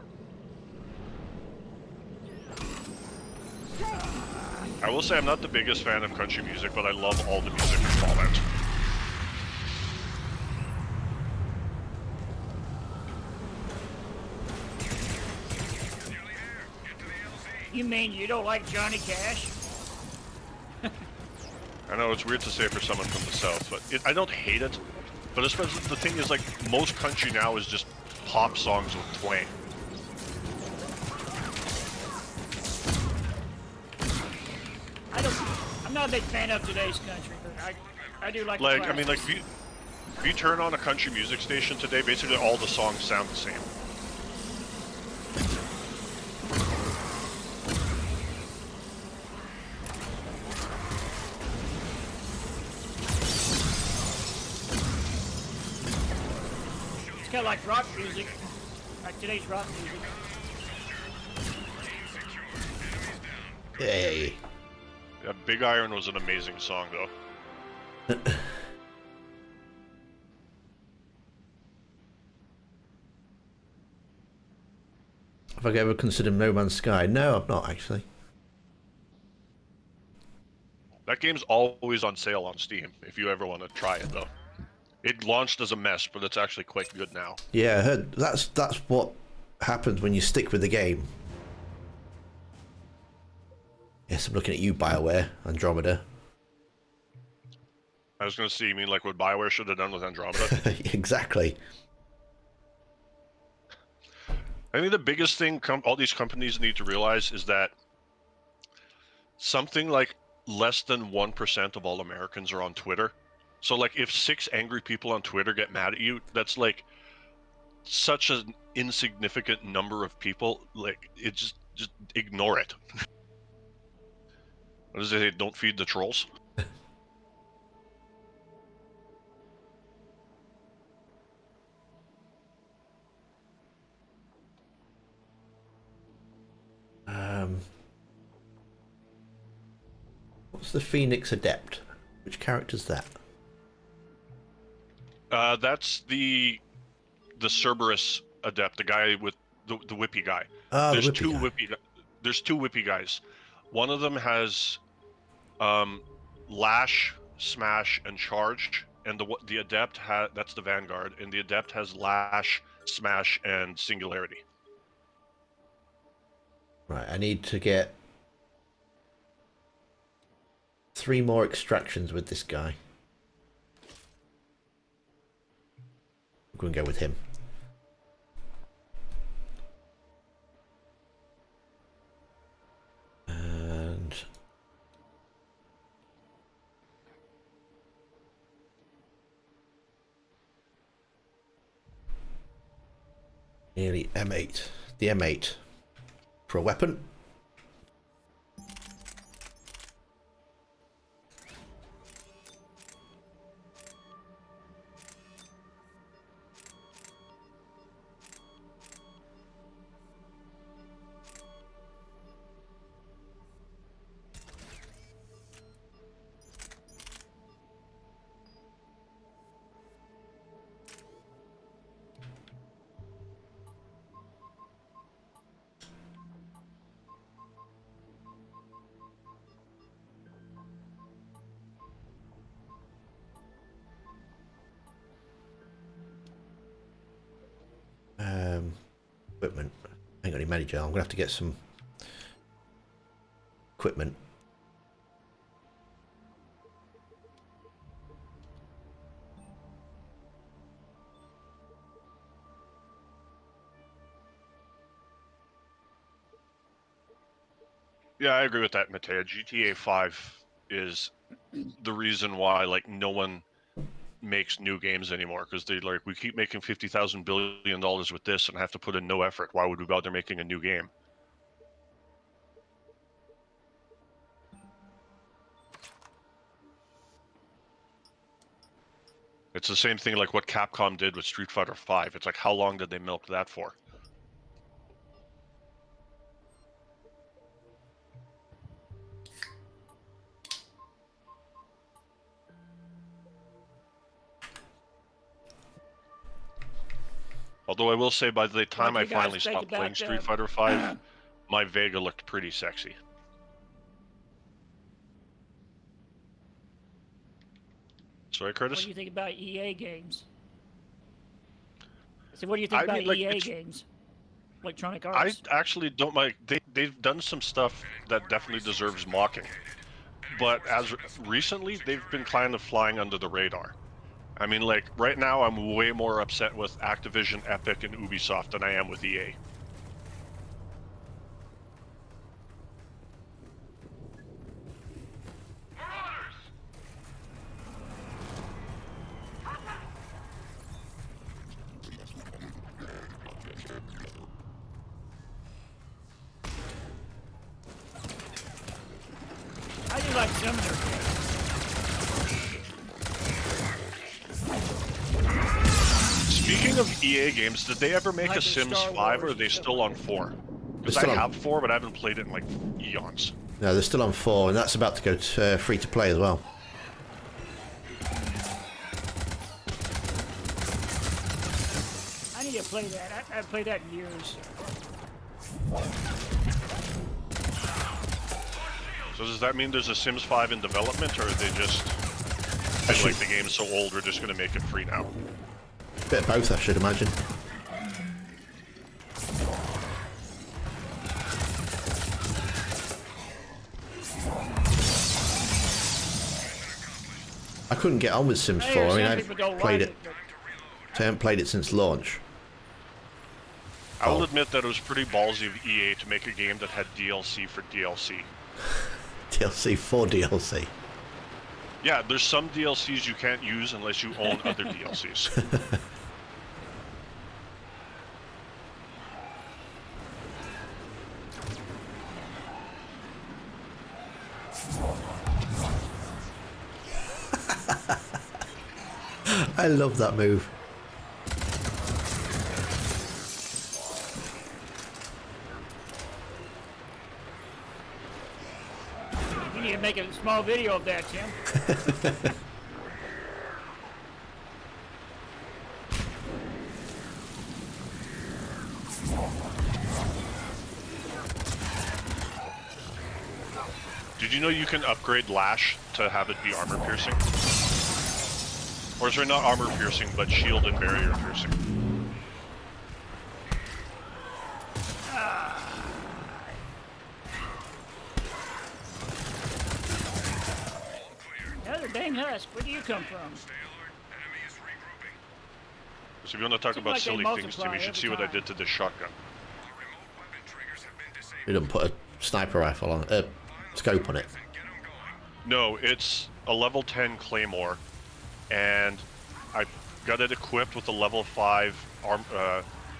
I will say I'm not the biggest fan of country music, but I love all the music in Fallout. Nearly there. Get to the LZ. You mean you don't like Johnny Cash? I know it's weird to say for someone from the South, but I don't hate it. But especially the thing is, like, most country now is just pop songs with twang. I'm not a big fan of today's country, but I do like. Like, the I mean, like, classics. if you turn on a country music station today, basically all the songs sound the same. It's kind of like rock music, like today's rock music. Yay. Yeah, Big Iron was an amazing song, though. Have I ever considered No Man's Sky? No, I've not actually. That game's always on sale on Steam, if you ever want to try it, though. It launched as a mess, but it's actually quite good now. Yeah, I heard that's what happens when you stick with the game. Yes, I'm looking at you, BioWare, Andromeda. I was going to see, you mean like what BioWare should have done with Andromeda? Exactly. I think the biggest thing all these companies need to realize is that something like less than 1% of all Americans are on Twitter. So, like, if 6 angry people on Twitter get mad at you, that's, like, such an insignificant number of people. Like, it just ignore it. What does it say? Don't feed the trolls? What's the Phoenix Adept? Which character's that? That's the Cerberus Adept, the guy with the whippy guy. Ah, There's the whippy two guy. whippy. There's 2 whippy guys. One of them has lash, smash, and charge, and the adept that's the vanguard, and the adept has lash, smash, and singularity. Right, I need to get 3 more extractions with this guy. I'm going to go with him. And nearly M8. The M8 for a weapon. Equipment. I ain't got any manager. I'm gonna have to get some equipment. Yeah, I agree with that, Matea. GTA 5 is the reason why like no one makes new games anymore, because they like, we keep making $50,000 billion with this and have to put in no effort. Why would we bother making a new game? It's the same thing like what Capcom did with Street Fighter 5. It's like, how long did they milk that for? Although I will say, by the time What do I you guys finally think stopped playing about Street Fighter 5, my Vega looked pretty sexy. Sorry, What Curtis? do you think about EA games? So what do you think I about mean, like, EA games? Electronic I Arts. actually don't mind. They've done some stuff that definitely deserves mocking, but as recently they've been kind of flying under the radar. I mean, like right now, I'm way more upset with Activision, Epic, and Ubisoft than I am with EA. I do like some of their games. Speaking of EA games, did they ever make Like a the Sims Star 5, or are Wars they and stuff still like on that. 4? Because They're I still on- have 4, but I haven't played it in like eons. No, they're still on 4, and that's about to go to, free to play as well. I need to play that. I haven't played that in years. So does that mean there's a Sims 5 in development, or are they just feel like the game's so old we're just going to make it free now? Bit of both, I should imagine. I couldn't get on with Sims 4. I mean, some people don't I've played like it. but I haven't played it since launch. I will admit that it was pretty ballsy of EA to make a game that had DLC for DLC. DLC for DLC. Yeah, there's some DLCs you can't use unless you own other DLCs. I love that move. you need to make a small video of that, Tim. Did you know you can upgrade Lash to have it be armor piercing? Or is there not armor piercing, but shield and barrier piercing? Another dang husk. Where do you come from? So if you want to talk Seems about like they silly things, Tim, multiply you should every see what I time. did to this shotgun. You didn't put a sniper rifle on scope on it. No, it's a level 10 Claymore, and I got it equipped with a level 5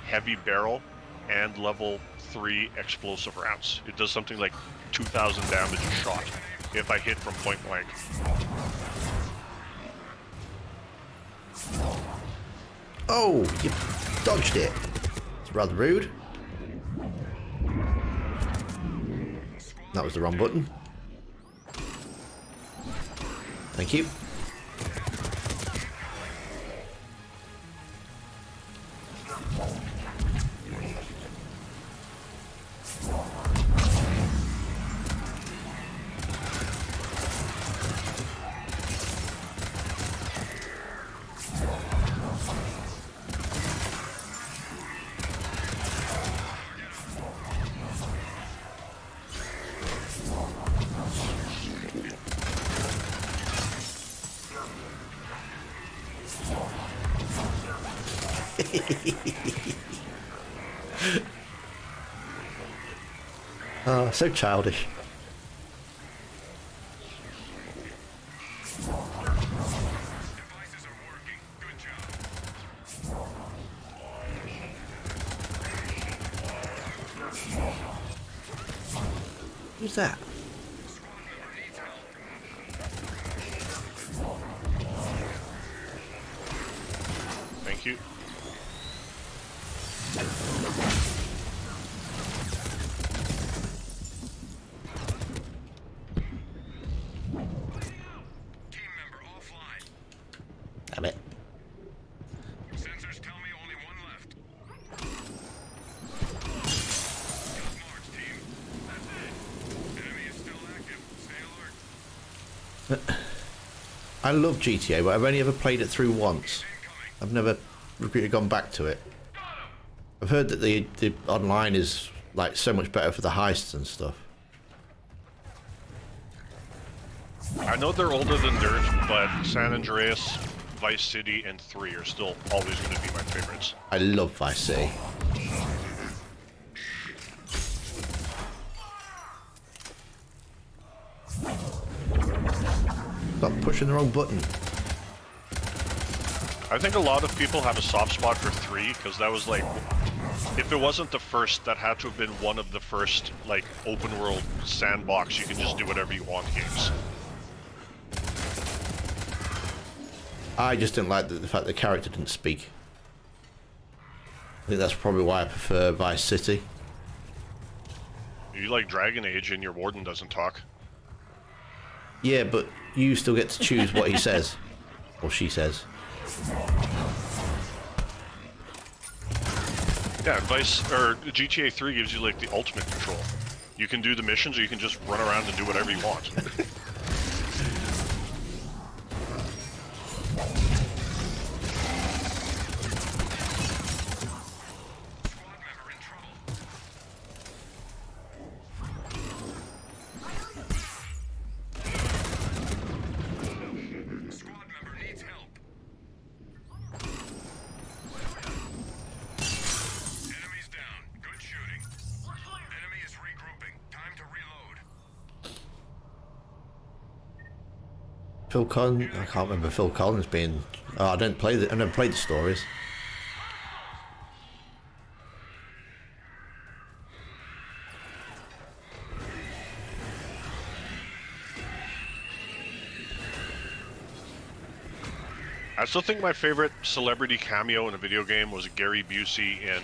heavy barrel and level 3 explosive rounds. It does something like 2,000 damage a shot if I hit from point blank. Oh, you dodged it. It's rather rude. That was the wrong button. Thank you. Oh, so childish. Who's that? Thank you. Team member offline. Damn it. Sensors tell me only one left. Got marks, team. That's it. Enemy is still active. Stay alert. I love GTA, but I've only ever played it through once. I've never really gone back to it. I've heard that the online is like so much better for the heists and stuff. I know they're older than Dirt, but San Andreas, Vice City, and 3 are still always going to be my favorites. I love Vice City. Stop pushing the wrong button. I think a lot of people have a soft spot for 3 because that was like, if it wasn't the first, that had to have been one of the first like open world sandbox you can just do whatever you want games. I just didn't like the fact the character didn't speak. I think that's probably why I prefer Vice City. You like Dragon Age and your warden doesn't talk. Yeah, but you still get to choose what he says. Or she says. Yeah, GTA 3 gives you like the ultimate control. You can do the missions or you can just run around and do whatever you want. Squad member in trouble. Squad member needs help. Enemies down. Good shooting. Enemy is regrouping. Time to reload. Phil Collins. I can't remember Phil Collins being. Oh, I never played the stories. I still think my favorite celebrity cameo in a video game was Gary Busey in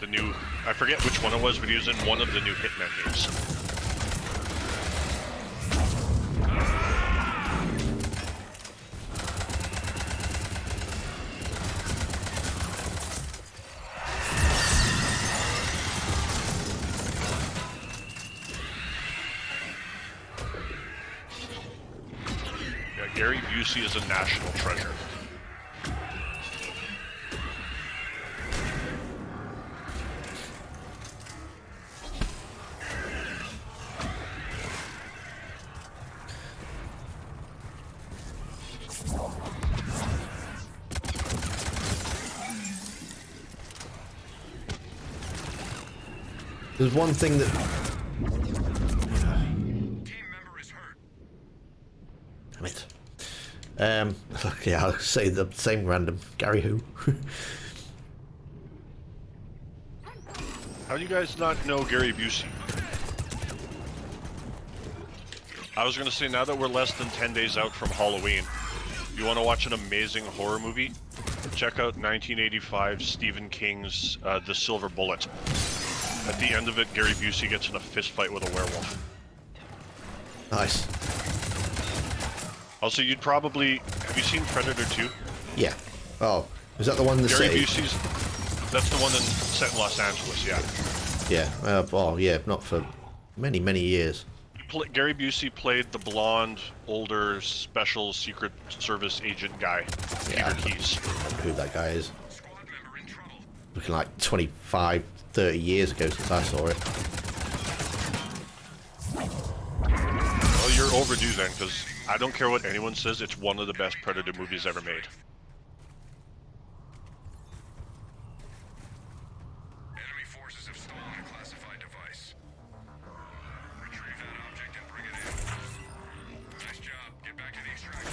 the new, I forget which one it was, but he was in one of the new Hitman games. Yeah, Gary Busey is a national treasure. There's one thing that. Team member is hurt. Damn it. Yeah, I'll say the same random. Gary who? How do you guys not know Gary Busey? I was gonna say, now that we're less than 10 days out from Halloween, you want to watch an amazing horror movie? Check out 1985 Stephen King's The Silver Bullet. At the end of it, Gary Busey gets in a fist fight with a werewolf. Nice. Also, you'd probably... Have you seen Predator 2? Yeah. Oh, is that the one in the Gary city? Busey's... That's the one set in Los Angeles, yeah. Yeah. Oh, yeah. Not for many, many years. Gary Busey played the blonde, older, special Secret Service agent guy, Yeah. Peter Keys. Who that guy is? Squad member in trouble. Looking like 25, 30 years ago since I saw it. Well, you're overdue then, because I don't care what anyone says, it's one of the best Predator movies ever made. Enemy forces have stolen a classified device. Retrieve that object and bring it in. Nice job. Get back to the extraction.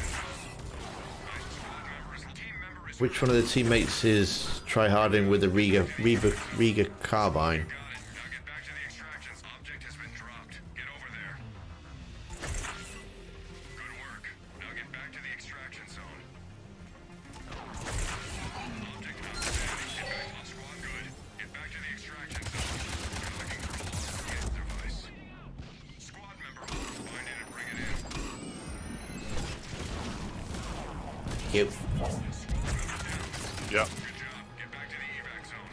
Nice squad members. Team member is Which one of the teammates is tryharding with the Riga carbine? got it. Now get back to the extractions. Object has been dropped. Get over there. Thank you. Yeah. Good job. Get back to the evac zone.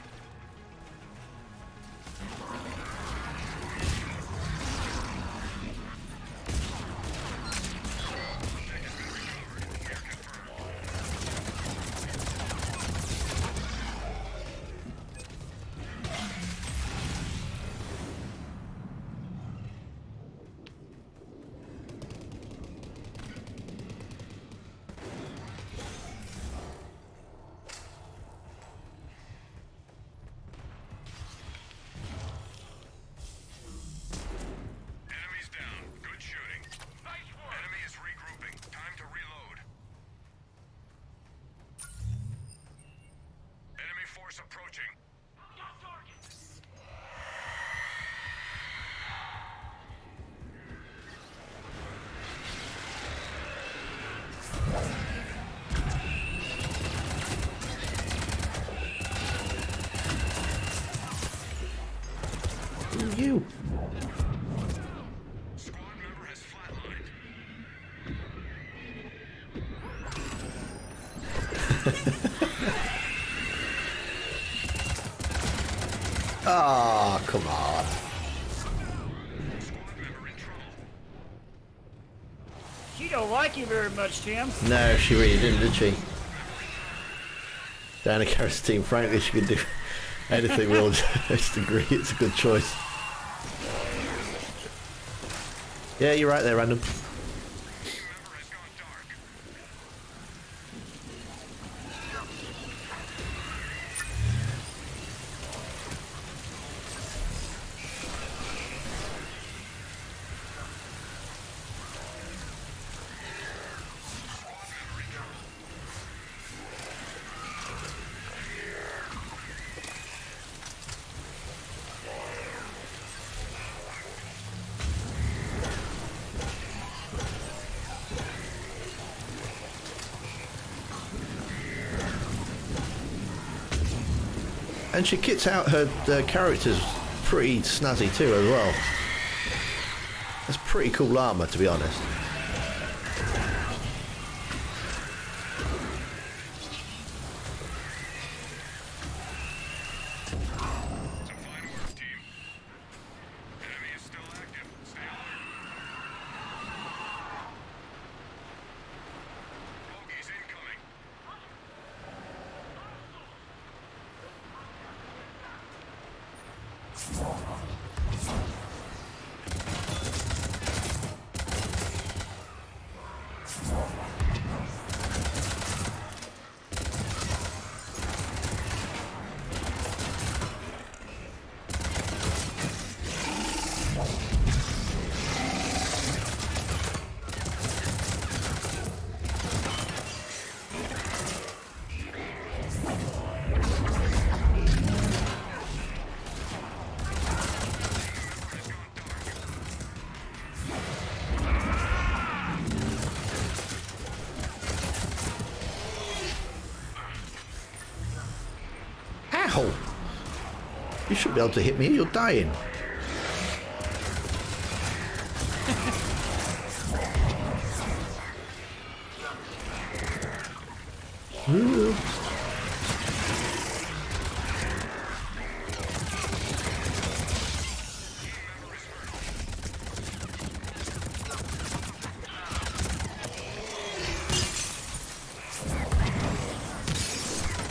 Enemies down. Good shooting. Nice work. Enemy is regrouping. Time to reload. Enemy force approaching. Got targets. You. Squad member has flatlined. Ah, come on. Squad member in trouble. She don't like you very much, Tim. No, she really didn't, did she? Diana Carrot's team, frankly, she could do anything. We'll just agree it's a good choice. Yeah, you're right there, Random. Team member has gone dark. And she kits out her characters pretty snazzy too as well. That's pretty cool armour, to be honest. Some final work, team. Enemy is still active. Stay alert. Bogeys incoming. Ow! You should be able to hit me, you're dying.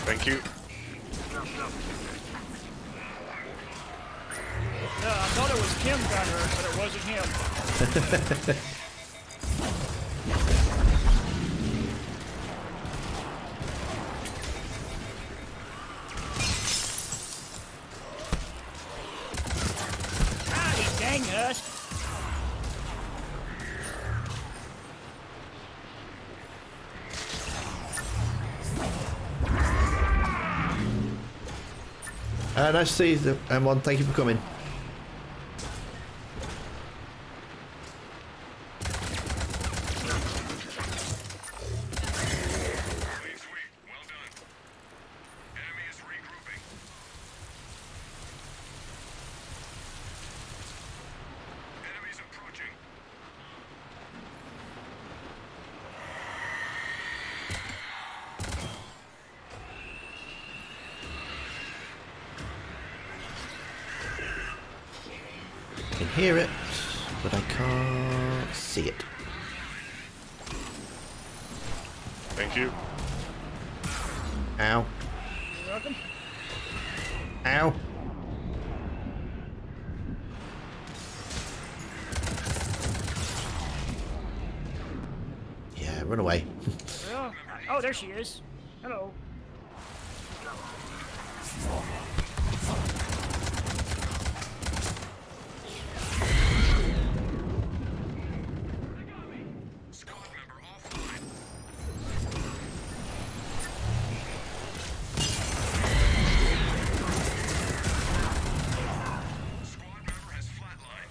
Thank you. No, I thought it was Tim got hurt, but it wasn't him. Ah, you dang husk. Nice to see you, M1. Thank you for coming. Clean sweep. Well done. Enemy is regrouping. Enemies approaching. can hear it, but I can't see it. Thank you. Ow. You're welcome. Ow. Yeah, run away. Well, oh, there she is. Hello. Squad member offline. Squad member has flatlined.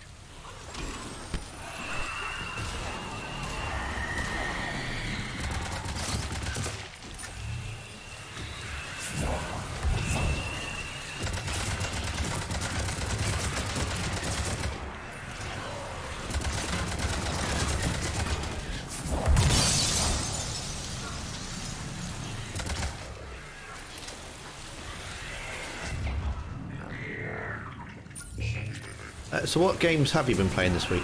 So what games have you been playing this week?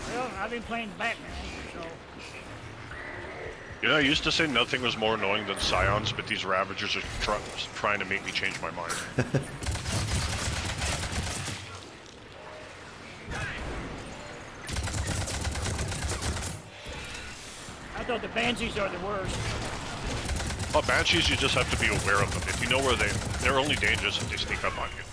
Well, I've been playing Batman, so You know, I used to say nothing was more annoying than Scions, but these Ravagers are trying to make me change my mind. I thought the Banshees are the worst. Well, Banshees, you just have to be aware of them. If you know where they're only dangerous if they sneak up on you.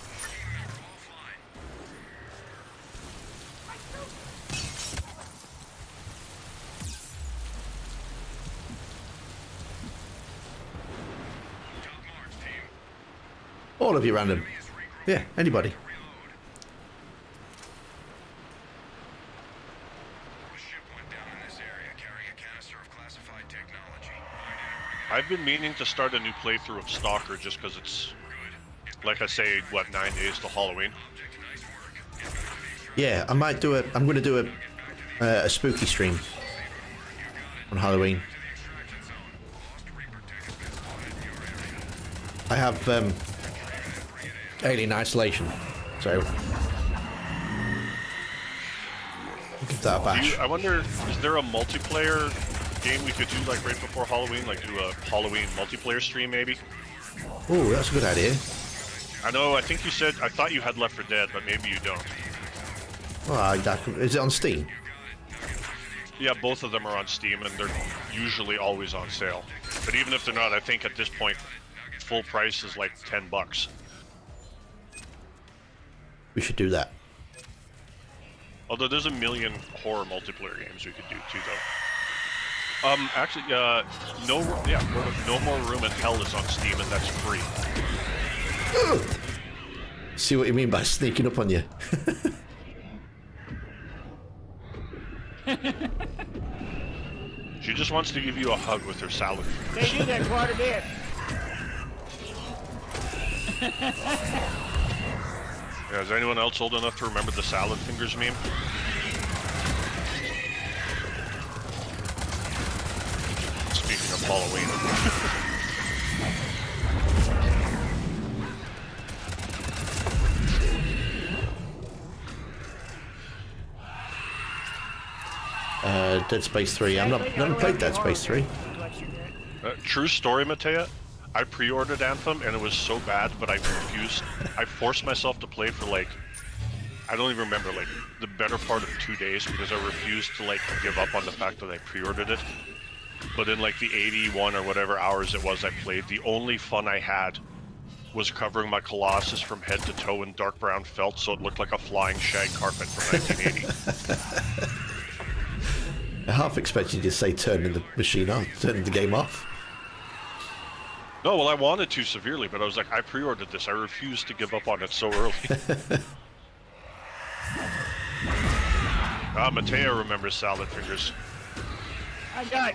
Top marks, team. All of you random. Enemy is regrouping. Yeah, anybody. Reload. A ship went down in this area carrying a canister of classified technology. I've been meaning to start a new playthrough of Stalker just because it's, like I say, what, 9 days till Halloween? Object, nice work. Get back to the extraction. Yeah, I might do I'm going to do a spooky stream on Halloween. To the extraction zone. Lost Reaper tech has been spotted in your area. I have Alien Isolation, so give that a bash. I wonder, is there a multiplayer game we could do like right before Halloween? Like do a Halloween multiplayer stream maybe? Oh, that's a good idea. I know, I think you said, I thought you had Left 4 Dead, but maybe you don't. Well, is it on Steam? Yeah, both of them are on Steam and they're usually always on sale. But even if they're not, I think at this point, full price is like $10. We should do that. Although there's a million horror multiplayer games we could do too, though. Actually, No More Room in Hell is on Steam, and that's free. See what you mean by sneaking up on you. She just wants to give you a hug with her salad. They do that quite a bit. Yeah, is anyone else old enough to remember the salad fingers meme? Speaking of Halloween. Dead Space 3. I haven't played Dead Space 3. True story, Matea. I pre-ordered Anthem and it was so bad, but I refused. I forced myself to play for like, I don't even remember, like the better part of 2 days because I refused to like give up on the fact that I pre-ordered it. But in like the 81 or whatever hours it was I played, the only fun I had was covering my Colossus from head to toe in dark brown felt so it looked like a flying shag carpet from 1980. I half expected you to say turning the machine on, turning the game off. No, well, I wanted to severely, but I was like, I pre-ordered this. I refused to give up on it so early. Matea remembers salad fingers. I got.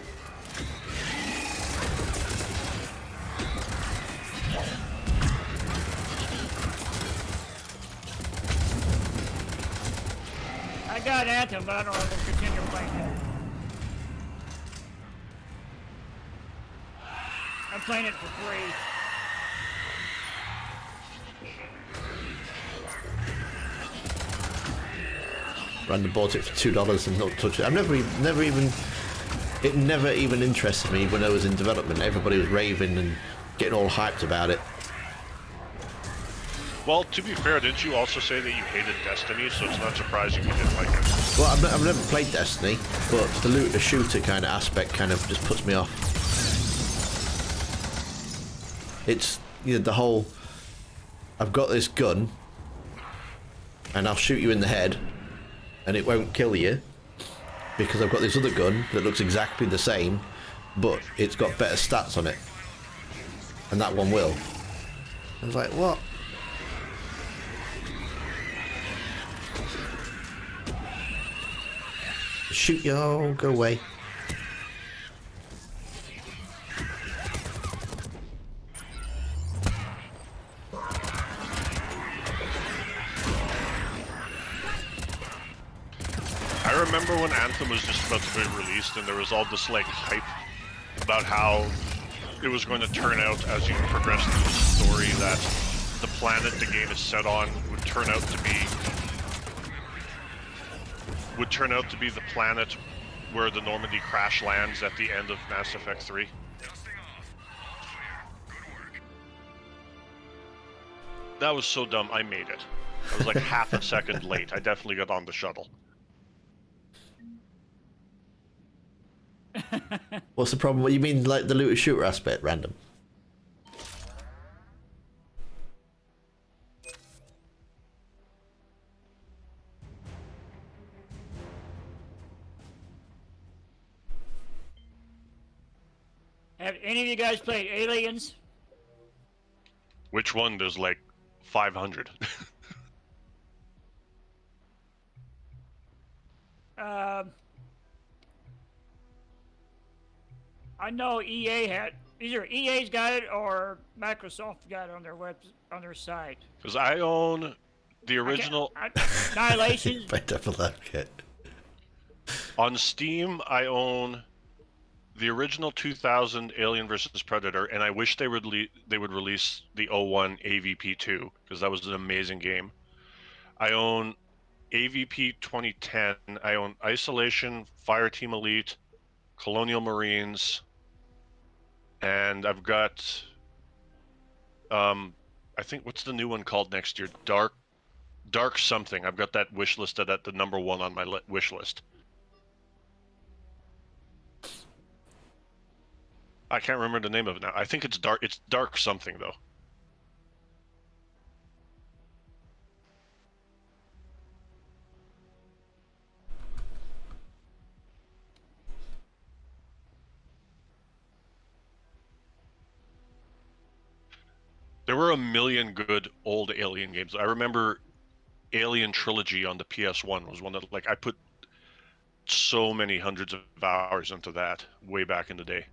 I I got Anthem, but I don't know if we'll continue playing it. I'm playing it for free. Random bought it for $2 and not touched it. I've never even. It never even interested me when I was in development. Everybody was raving and getting all hyped about it. Well, to be fair, didn't you also say that you hated Destiny? So it's not surprising you didn't like it. Well, I've never played Destiny, but the looter shooter kind of aspect kind of just puts me off. It's, you know, the whole, I've got this gun and I'll shoot you in the head and it won't kill you because I've got this other gun that looks exactly the same, but it's got better stats on it, and that one will. I was like, what? Shoot you, oh, go away. I remember when Anthem was just about to be released and there was all this like hype about how it was going to turn out as you progress through the story, that the planet the game is set on would turn out to be the planet where the Normandy crash lands at the end of Mass Effect 3. Dusting off. All clear. Good work. That was so dumb, I made it. I was like half a second late. I definitely got on the shuttle. What's the problem? What you mean, like the looter shooter aspect, random? Have any of you guys played Aliens? Which one? There's like 500. I know EA had, either EA's got it or Microsoft got it on their site. Because I own the original. Annihilation. By double it. On Steam, I own the original 2000 Alien vs Predator, and I wish they would release the 01 AVP2 because that was an amazing game. I own AVP 2010. I own Isolation, Fireteam Elite, Colonial Marines, and I've got I think, what's the new one called next year? Dark something. I've got that wish listed at the number 1 on my wish list. I can't remember the name of it now. I think it's Dark something though. There were a million good old Alien games. I remember Alien Trilogy on the PS1 was one that, like, I put so many hundreds of hours into that way back in the day.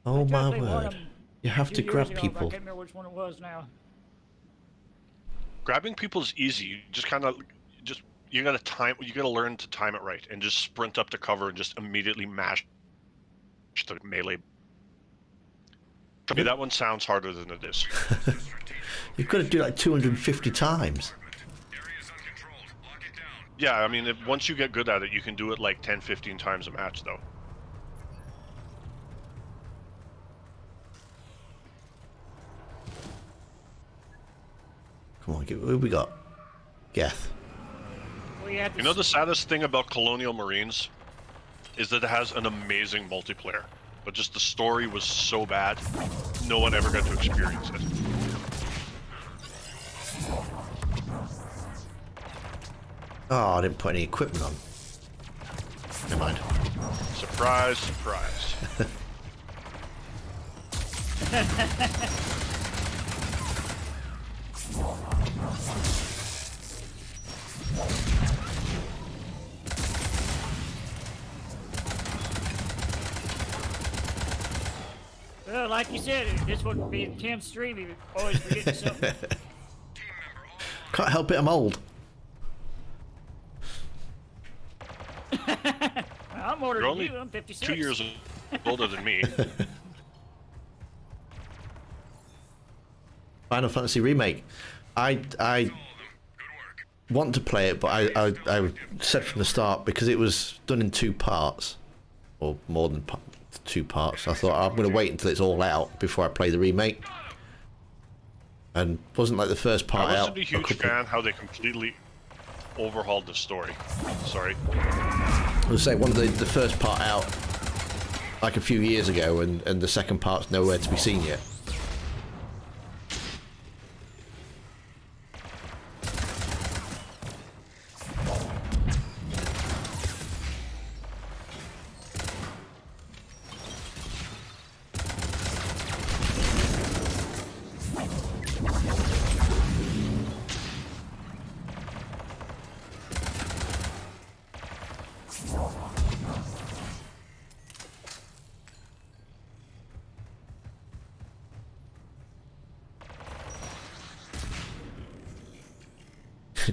Oh my Definitely one of word. them You have 2 to years grab ago, but I people. can't remember which one it was now. Grabbing people is easy. You just kind of you gotta learn to time it right and just sprint up to cover and just immediately mash the melee. I mean, that one sounds harder than it is. You've got to do like 250 times. Area's uncontrolled. Lock it down. Yeah, I mean, once you get good at it, you can do it like 10, 15 times a match, though. Come on, who we got? Geth. We had You know, the saddest thing about Colonial Marines is that it has an amazing multiplayer, but just the story was so bad, no one ever got to experience it. Oh, I didn't put any equipment on. Never mind. Surprise, surprise. like you said, this would be Tim's stream. He would always forgetting something. Can't help it, I'm old. I'm older You're than only you. I'm 56. 2 years older than me. Final Fantasy Remake. I want to play it, but I said from the start, because it was done in 2 parts, or more than 2 parts, I thought I'm going to wait until it's all out before I play the remake. And wasn't like the first part I out. wasn't a huge fan how they completely overhauled the story. Sorry. I was saying, one of the first part out like a few years ago, and the second part's nowhere to be seen yet.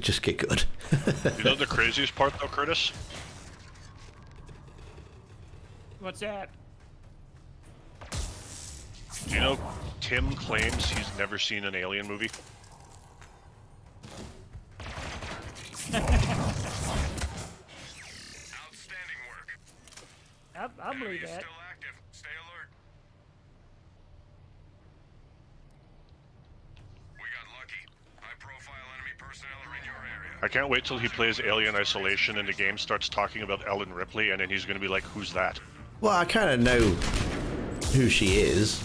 Just get good. You know the craziest part though, Curtis? What's that? Do you know Tim claims he's never seen an Alien movie? Outstanding work. I believe Enemy is that. still active. Stay alert. We got lucky. High-profile enemy personnel are in your area. I can't wait till he plays Alien Isolation and the game starts talking about Ellen Ripley, and then he's going to be like, who's that? Well, I kind of know who she is.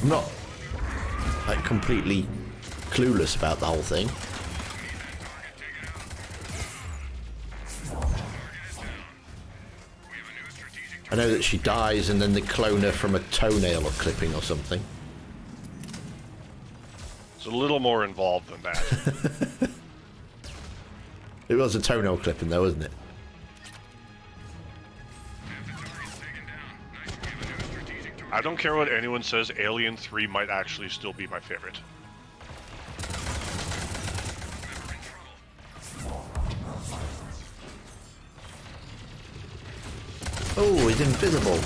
I'm not like completely clueless about the whole thing. I know that she dies and then they clone her from a toenail or clipping or something. It's a little more involved than that. It was a toenail clipping though, wasn't it? I don't care what anyone says, Alien 3 might actually still be my favorite. Oh, he's invisible.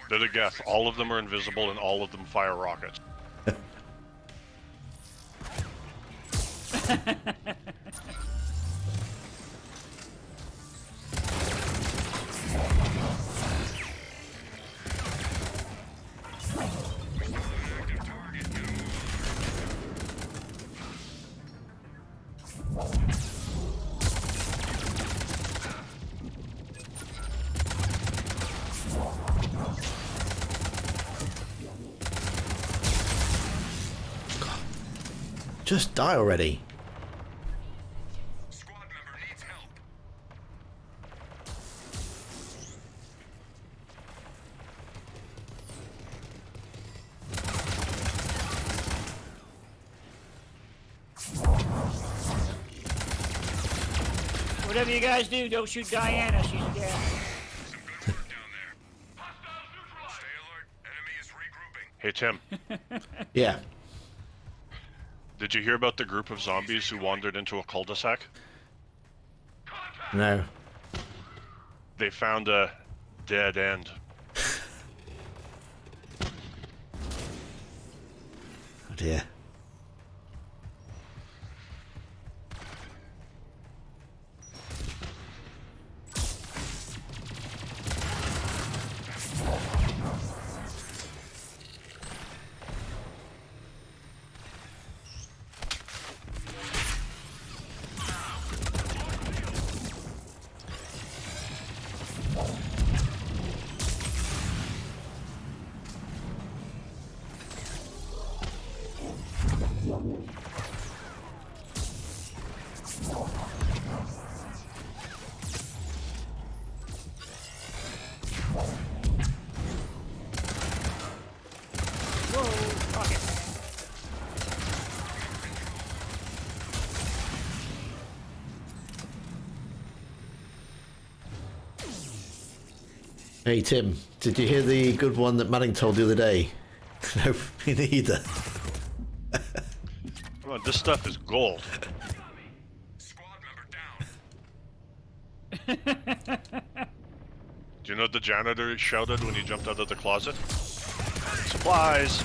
They're the guess. All of them are invisible and all of them fire rockets. Just die already. Squad member needs help. Whatever you guys do, don't shoot Diana. She's a gal. Some good work down there. Stay alert. Enemy is regrouping. Hey Tim, Yeah. did you hear about the group of zombies who wandered into a cul-de-sac? No. They found a dead end. Oh dear. Hey Tim, did you hear the good one that Manning told the other day? No, me neither. Come on, this stuff is gold. Squad member down. Do you know what the janitor shouted when he jumped out of the closet? Supplies!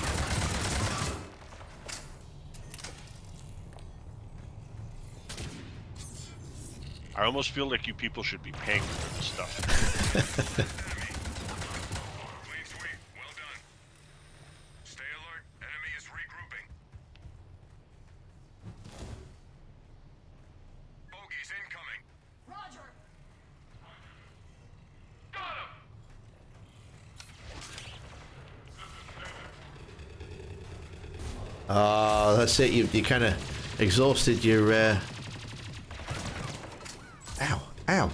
I almost feel like you people should be paying for this stuff. Sweet. Well done. Stay alert. Enemy is regrouping. Bogies incoming. Roger. Got him. Ah, that's it. You kind of exhausted your. Ow!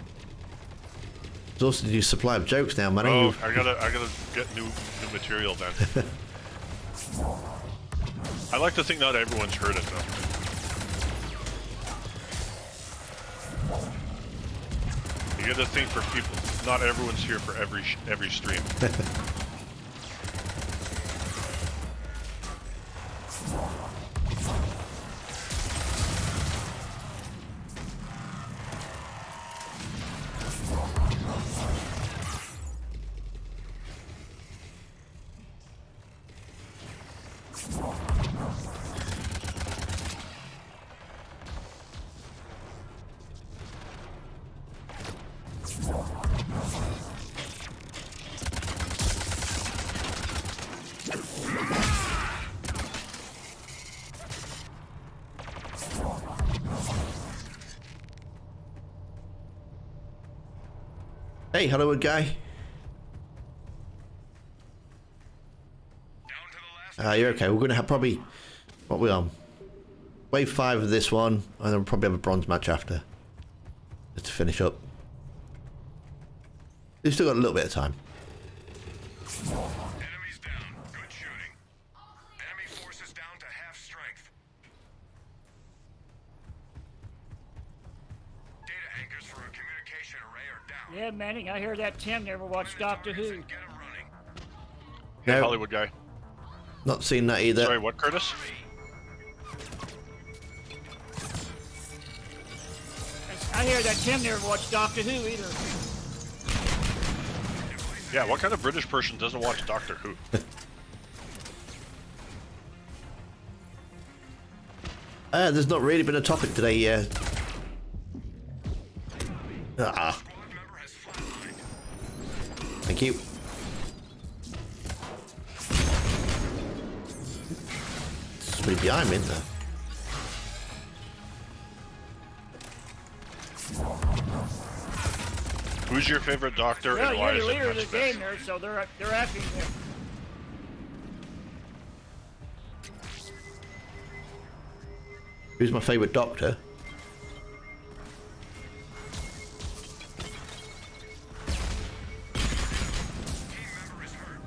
Exhausted your supply of jokes now, Manning. Oh, You've- I gotta get new material then. I like to think not everyone's heard it though. You gotta think for people. Not everyone's here for every stream. Hey, Hollywood guy. Down to the last. You're okay. We're going to have probably... What we on? Wave 5 of this one, and then we'll probably have a bronze match after. Just to finish up. We've still got a little bit of time. Enemies down. Good shooting. Enemy forces down to half strength. Data anchors for a communication array are down. Yeah, Manning, I hear that Tim never watched Doctor Who. Get 'em running. Hey, No. Hollywood guy. Not seen that either. Sorry, what, Curtis? I hear that Tim never watched Doctor Who either. Yeah, what kind of British person doesn't watch Doctor Who? There's not really been a topic today yet. Ah, Squad member has flatlined. thank you. Somebody behind me, isn't there? Who's your favorite Doctor Well, and why you're is the it leader of the much game better? there, so they're asking you. Who's my favourite Doctor? Team member is hurt.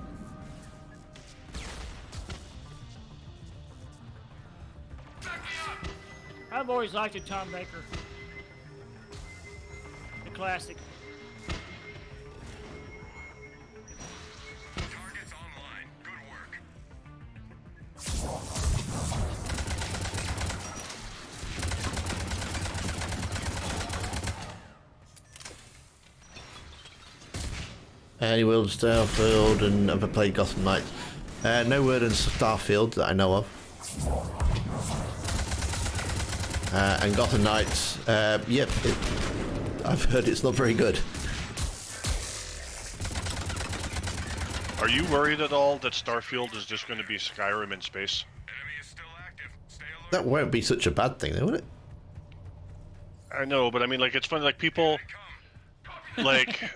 Back me up. I've always liked it, Tom Baker. The classic. Targets online. Good work. Any word on Starfield and ever played Gotham Knights? No word on Starfield that I know of. And Gotham Knights, yep, I've heard it's not very good. Are you worried at all that Starfield is just going to be Skyrim in space? Enemy is still active. Stay alert. That won't be such a bad thing, though, will it? I know, but I mean, like, it's funny, like, people, Come. like,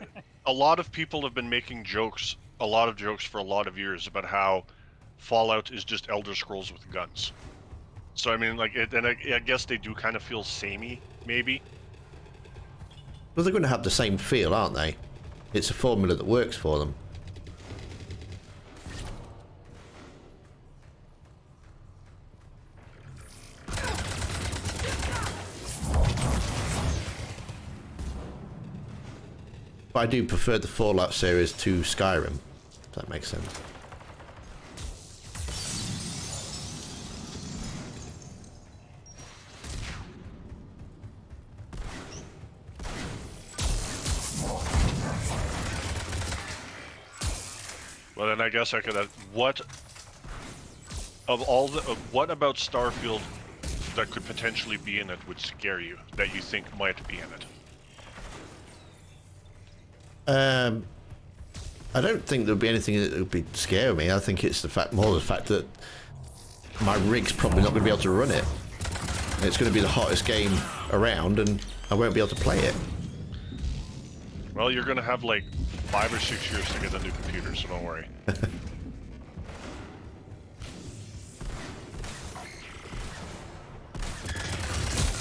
a lot of people have been making jokes, a lot of jokes for a lot of years about how Fallout is just Elder Scrolls with guns. So, I mean, like, and I guess they do kind of feel samey, maybe. Well, they're going to have the same feel, aren't they? It's a formula that works for them. But I do prefer the Fallout series to Skyrim. If that makes sense. Well, then I guess I could. What about Starfield that could potentially be in it would scare you? That you think might be in it? I don't think there'll be anything that would be scare me. I think it's more the fact that my rig's probably not going to be able to run it. It's going to be the hottest game around, and I won't be able to play it. Well, you're going to have like 5 or 6 years to get a new computer, so don't worry.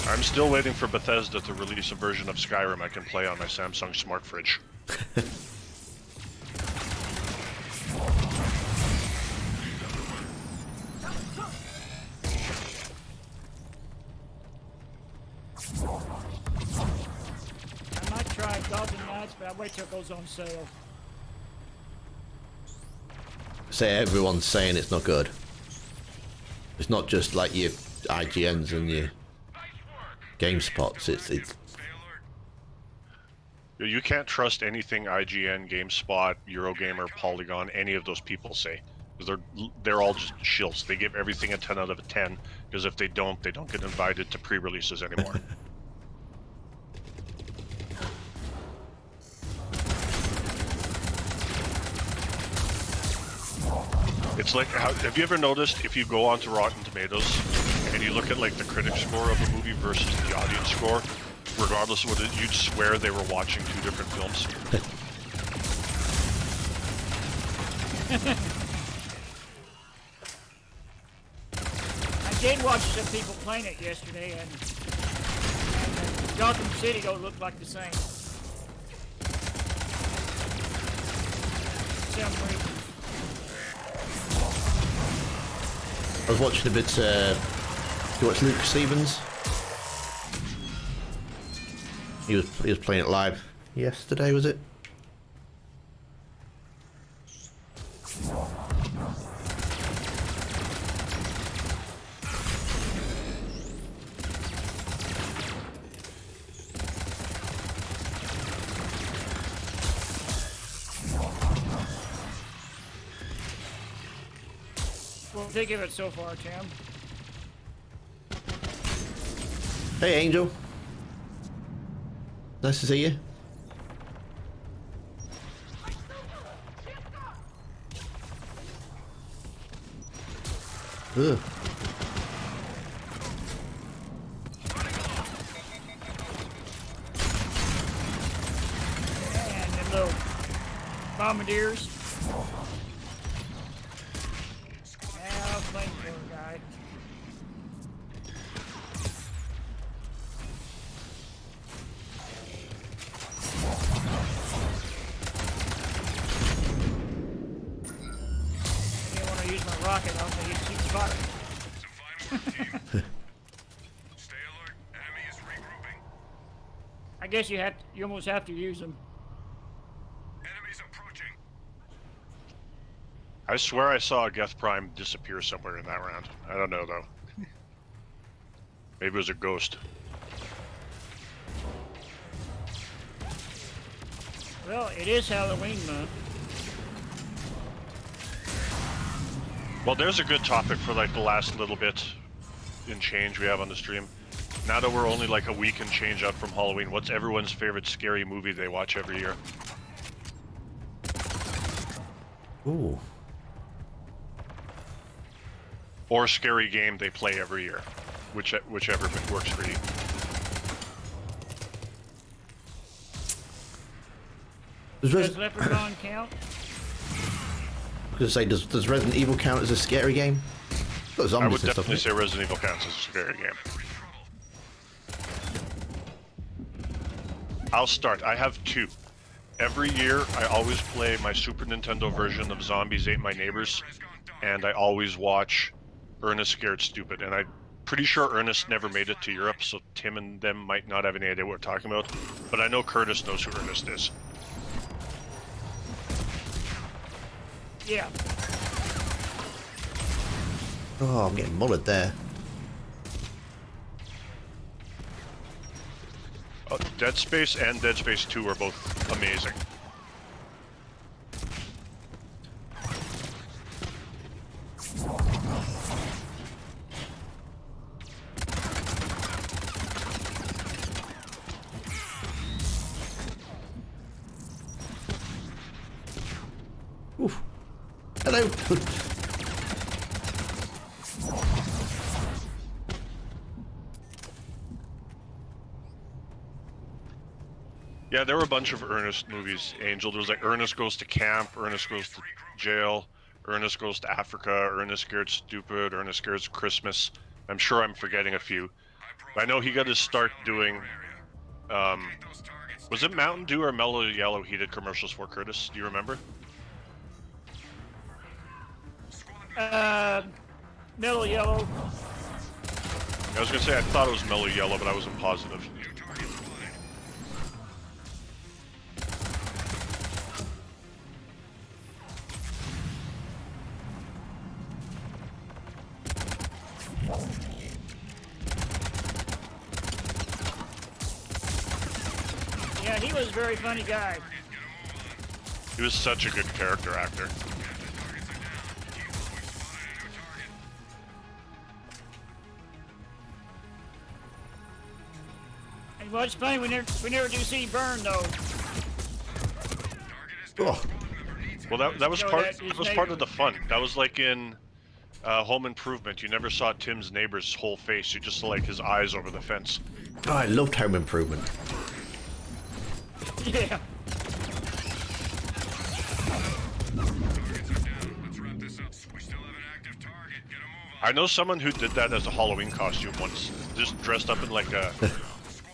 I'm still waiting for Bethesda to release a version of Skyrim I can play on my Samsung smart fridge. I might try Gotham Knights, but I'll wait till it goes on sale. Say everyone's saying it's not good. It's not just like your IGNs and your GameSpots. It's Stay alert. You can't trust anything IGN, GameSpot, Eurogamer, Polygon, any of those people say. Because they're all just shills. They give everything a 10 out of a 10, because if they don't get invited to pre-releases anymore. It's like, have you ever noticed if you go onto Rotten Tomatoes and you look at like the critic score of a movie versus the audience score, regardless of what it, you'd swear they were watching 2 different films? I did watch some people playing it yesterday, and Gotham City don't look like the same. Sound weird. I was watching a bit. You watch Luke Stevens? He was playing it live yesterday, was it? What do you think of it so far, Tim? Hey, Angel. Nice to see you. Ugh. And the little bombardiers. Now, flamethrower guy. I didn't want to use my rocket, I was going to use cheap fire. Survival team. Stay alert. Enemy is regrouping. I guess you almost have to use them. Enemies approaching. I swear I saw a Geth Prime disappear somewhere in that round. I don't know though. Maybe it was a ghost. Well, it is Halloween month. Well, there's a good topic for like the last little bit in change we have on the stream. Now that we're only like a week and change out from Halloween, what's everyone's favorite scary movie they watch every year? Ooh. Or scary game they play every year? Whichever works for you. Does Leprechaun count? I was going to say, does Resident Evil count as a scary game? Got I zombies would and stuff, definitely isn't say Resident Evil counts as a scary game. I'll start. I have 2. Every year, I always play my Super Nintendo version of Zombies Ate My Neighbors, and I always watch Ernest Scared Stupid. And I'm pretty sure Ernest never made it to Europe, so Tim and them might not have any idea what we're talking about. But I know Curtis knows who Ernest is. Yeah. Oh, I'm getting mullered there. Dead Space and Dead Space 2 are both amazing. Oof. Hello. Yeah, there were a bunch of Ernest movies, Angel. There was like Ernest Goes to Camp, Ernest Goes to Jail, Ernest Goes to Africa, Ernest Scared Stupid, Ernest Scared Christmas. I'm sure I'm forgetting a few. But I know he got his start doing, was it Mountain Dew or Mellow Yellow he did commercials for, Curtis? Do you remember? Mellow Yellow. I was gonna say I thought it was Mellow Yellow, but I wasn't positive. Yeah, he was a very funny guy. He was such a good character actor. And what's funny, we never do see Burn though. Oh, Well, that was No, part that is that was part of the fun. That was like in Home Improvement. You never saw Tim's neighbor's whole face. You just saw like his eyes over the fence. oh, I loved Home Improvement. Yeah. Let's wrap this up. We still have an active target. Get a move on. I know someone who did that as a Halloween costume once. Just dressed up in like a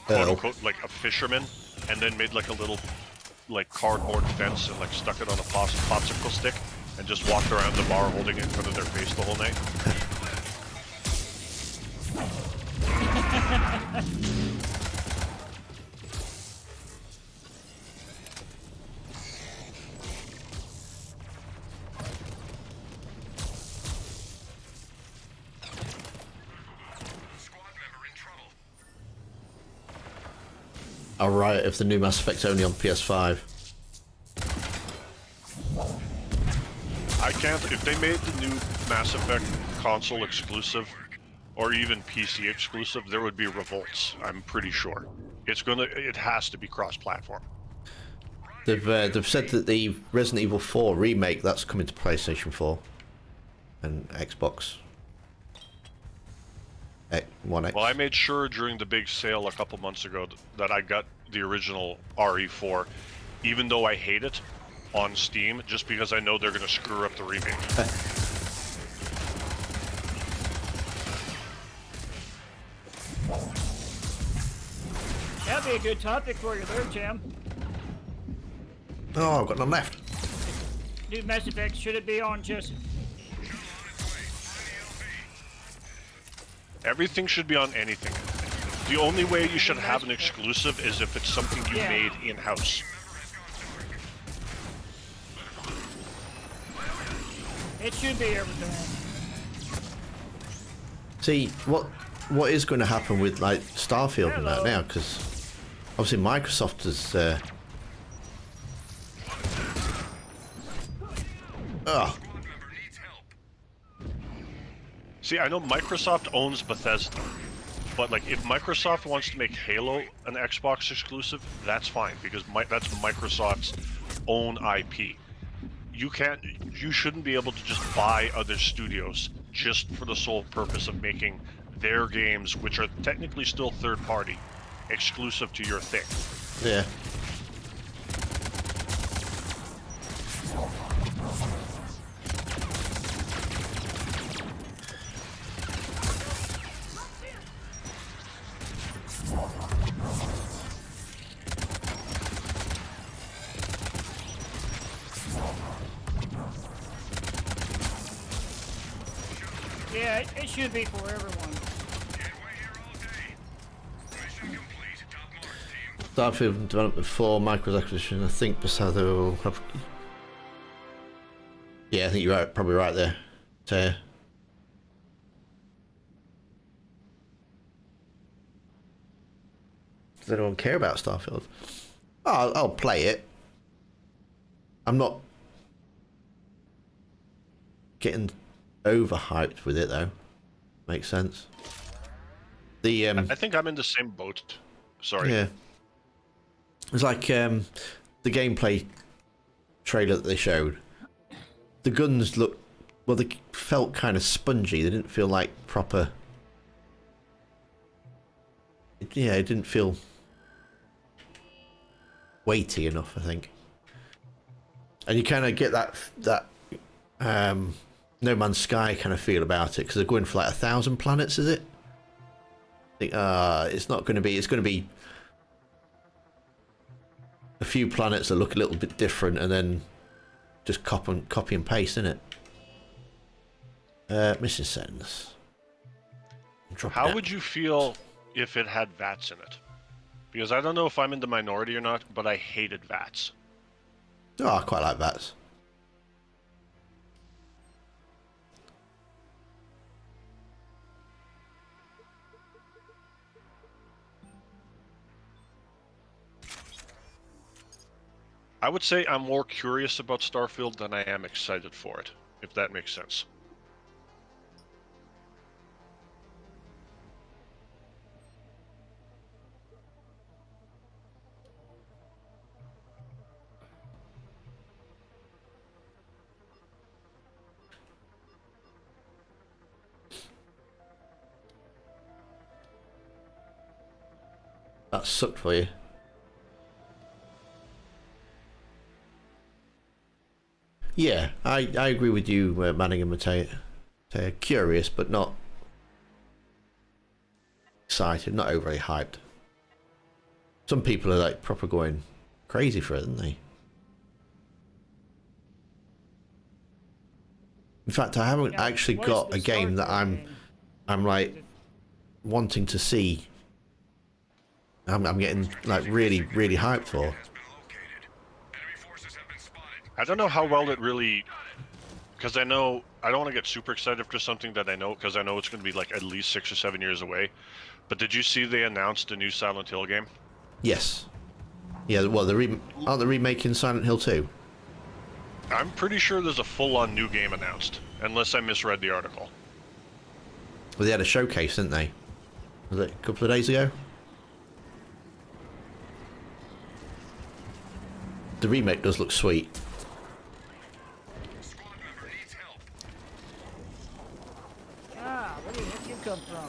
quote unquote like a fisherman, and then made like a little like cardboard fence and like stuck it on a popsicle stick, and just walked around the bar holding it in front of their face the whole night. Squad member in trouble. I'll write if the new Mass Effect's only on PS5. I can't. If they made the new Mass Effect console exclusive, or even PC exclusive, there would be revolts. I'm pretty sure. It has to be cross-platform. They've said that the Resident Evil 4 remake that's coming to PlayStation 4 and Xbox One X. Well, I made sure during the big sale a couple months ago that I got the original RE4, even though I hate it, on Steam, just because I know they're going to screw up the remake. That'd be a good topic for you there, Tim. Oh, I've got none left. New Mass Effect, should it be on just... Everything should be on anything. The only way you should have an exclusive is if it's something you Yeah. made in-house. It should be everything. See, what is going to happen with like Starfield and that Hello. now? Because obviously Microsoft has. Oh, Member needs help. See, I know Microsoft owns Bethesda, but like if Microsoft wants to make Halo an Xbox exclusive, that's fine because that's Microsoft's own IP. You shouldn't be able to just buy other studios just for the sole purpose of making their games, which are technically still third party, exclusive to your thing. yeah. Yeah, it should be for everyone. Can't wait here all day. Mission complete. Top mark, team. Starfield development for Microsoft acquisition. I think Bethesda will have. Yeah, I think you're right, probably right there. So, does anyone care about Starfield? Oh, I'll play it. I'm not getting overhyped with it though. Makes sense. The I think I'm in the same boat. Sorry. yeah, it's like the gameplay trailer that they showed. The guns looked, well, they felt kind of spongy. They didn't feel like proper. Yeah, it didn't feel weighty enough, I think. And you kind of get that No Man's Sky kind of feel about it because they're going for like 1,000 planets, is it? I think it's not going to be. It's going to be a few planets that look a little bit different, and then just copy and paste, isn't it? Mission sentence. How would you feel if it had VATS in it? Because I don't know if I'm in the minority or not, but I hated VATS. Oh, I quite like that. I would say I'm more curious about Starfield than I am excited for it, if that makes sense. That sucked for you. Yeah, I agree with you, Manning and Mateo. They're curious, but not excited, not overly hyped. Some people are like proper going crazy for it, aren't they? In fact, I haven't Now, actually what is got the a game that start game? I'm like wanting to see. I'm getting like really hyped for. Has been located. Enemy forces have been spotted. I don't know how well it really... Because I know... I don't want to get super excited for something that I know, because I know it's going to be like at least 6 or 7 years away. But did you see they announced a new Silent Hill game? Yes. Yeah. Well, aren't they remaking Silent Hill 2? I'm pretty sure there's a full-on new game announced, unless I misread the article. Well, they had a showcase, didn't they? Was it a couple of days ago? The remake does look sweet. Squad member needs help. Ah, where the heck you come from?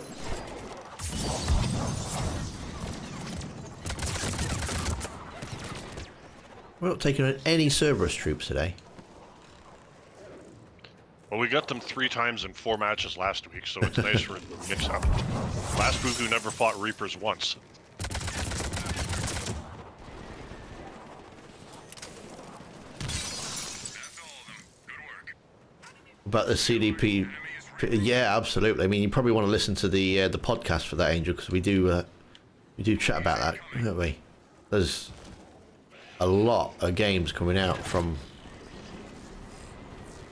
We're not taking on any Cerberus troops today. Well, we got them 3 times in 4 matches last week, so it's nice for a mix-up. Last Voodoo never fought Reapers once. That's all of them. Good work. But the CDP, yeah, absolutely. I mean, you probably want to listen to the podcast for that, Angel, because we do chat about that, don't we? There's a lot of games coming out from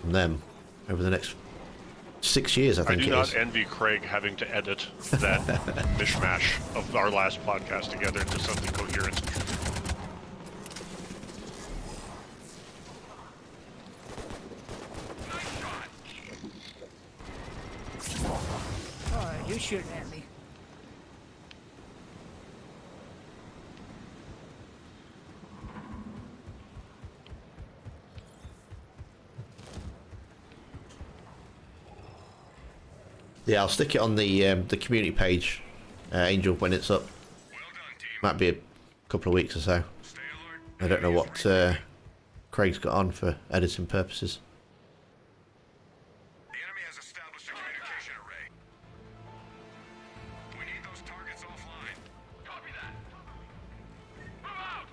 them over the next 6 years, I think I do it is. not envy Craig having to edit that mishmash of our last podcast together into something coherent. Oh, you shooting at me? Yeah, I'll stick it on the community page, Angel, when it's up. Well done, team. Might be a couple of weeks or so. Stay alert. I don't know what Craig's got on for editing purposes. The enemy has established a communication array. We need those targets offline. Copy that. Move out!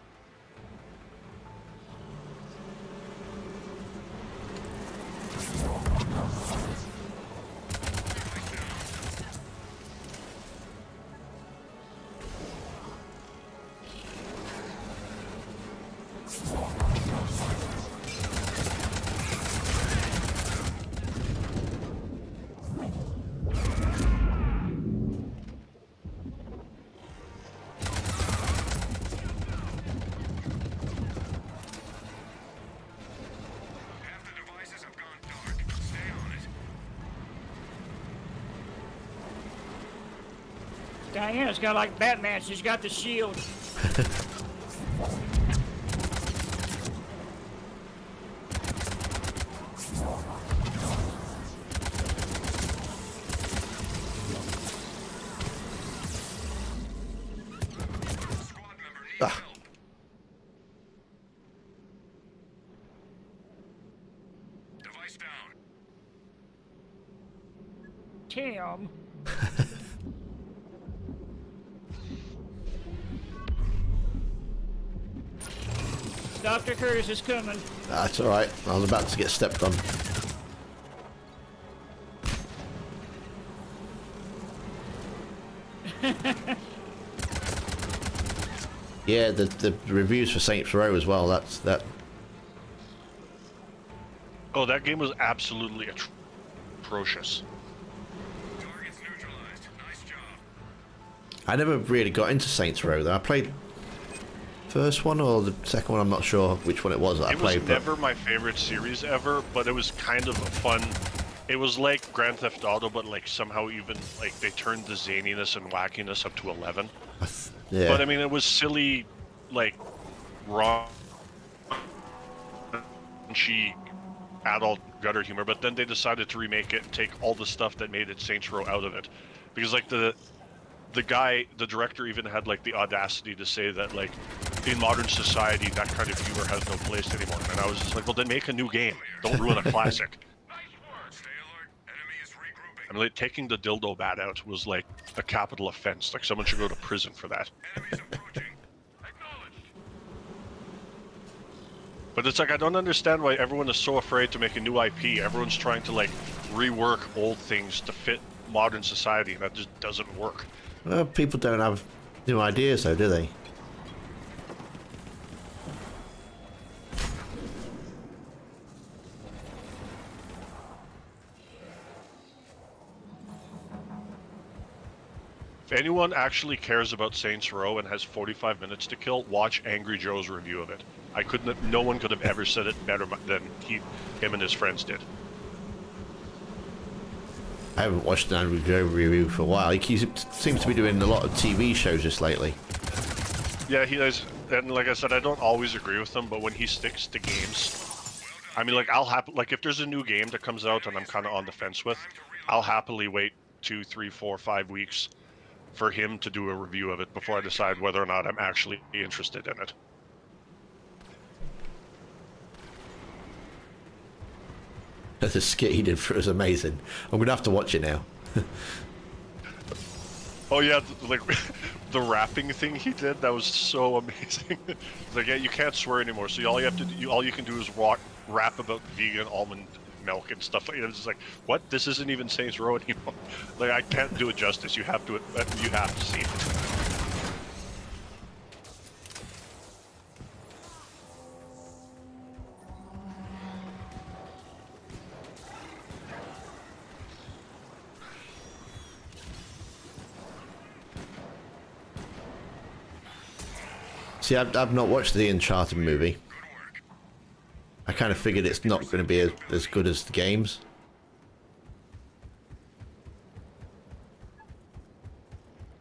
Diana's got like Batman. She's got the shield. Ah, Device down. Tim. Dr. Curtis is coming. that's all right. I was about to get stepped on. Yeah, the reviews for Saints Row as well. That's that. Oh, that game was absolutely atrocious. Targets neutralized. Nice job. I never really got into Saints Row though. I played first one or the second one. I'm not sure which one it was that I It was played. But never my favorite series ever, but it was kind of a fun. It was like Grand Theft Auto, but like somehow even like they turned the zaniness and wackiness up to 11. yeah, But I mean, it was silly, like raunchy adult gutter humor. But then they decided to remake it and take all the stuff that made it Saints Row out of it, because like the director even had like the audacity to say that like in modern society that kind of humor has no place anymore. And I was just like, well, then make a new game. Don't ruin a classic. Stay alert. Enemy is regrouping. I mean, like, taking the dildo bat out was like a capital offense. Like someone should go to prison for that. Enemies approaching. Acknowledged. But it's like I don't understand why everyone is so afraid to make a new IP. Everyone's trying to like rework old things to fit modern society, and that just doesn't work. well, people don't have new ideas though, do they? If anyone actually cares about Saints Row and has 45 minutes to kill, watch Angry Joe's review of it. No one could have ever said it better than him and his friends did. I haven't watched an Angry Joe review for a while. He seems to be doing a lot of TV shows just lately. Yeah, he does, and like I said, I don't always agree with him, but when he sticks to games, I mean, like like if there's a new game that comes out and I'm kind of on the fence with, I'll happily wait 2, 3, 4, 5 weeks for him to do a review of it before I decide whether or not I'm actually interested in it. The skit he did for it was amazing. I'm gonna have to watch it now. Oh yeah, like the rapping thing he did, that was so amazing. Like, yeah, you can't swear anymore, so all you can do is rap about vegan almond milk and stuff like that. It's just like, what? This isn't even Saints Row anymore. Like, I can't do it justice. You have to see it. See, I've not watched the Uncharted movie. I kind of figured it's not going to be as good as the games.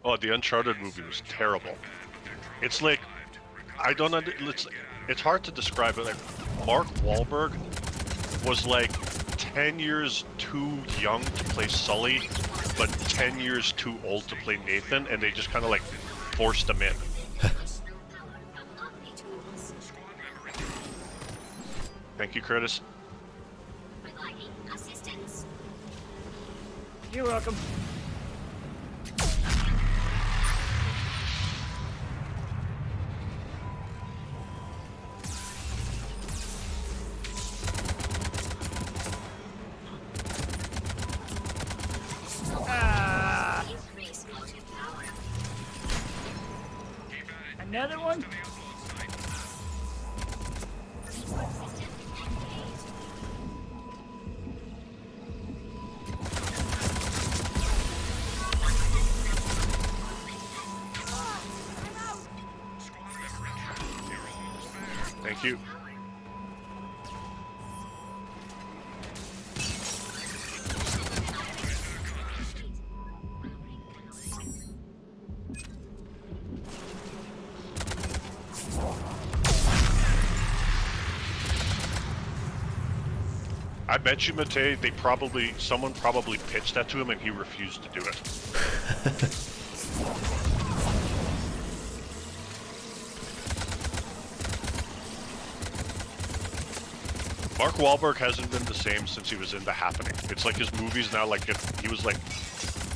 Oh, the Uncharted movie was terrible. It's like, it's hard to describe it. Like, Mark Wahlberg was like 10 years too young to play Sully, but 10 years too old to play Nathan, and they just kind of like forced him in. Thank you, Curtis. You're welcome. Ah. Another one? Thank you. I bet you, Matei, someone probably pitched that to him and he refused to do it. Mark Wahlberg hasn't been the same since he was in The Happening. It's like his movies now, like he was like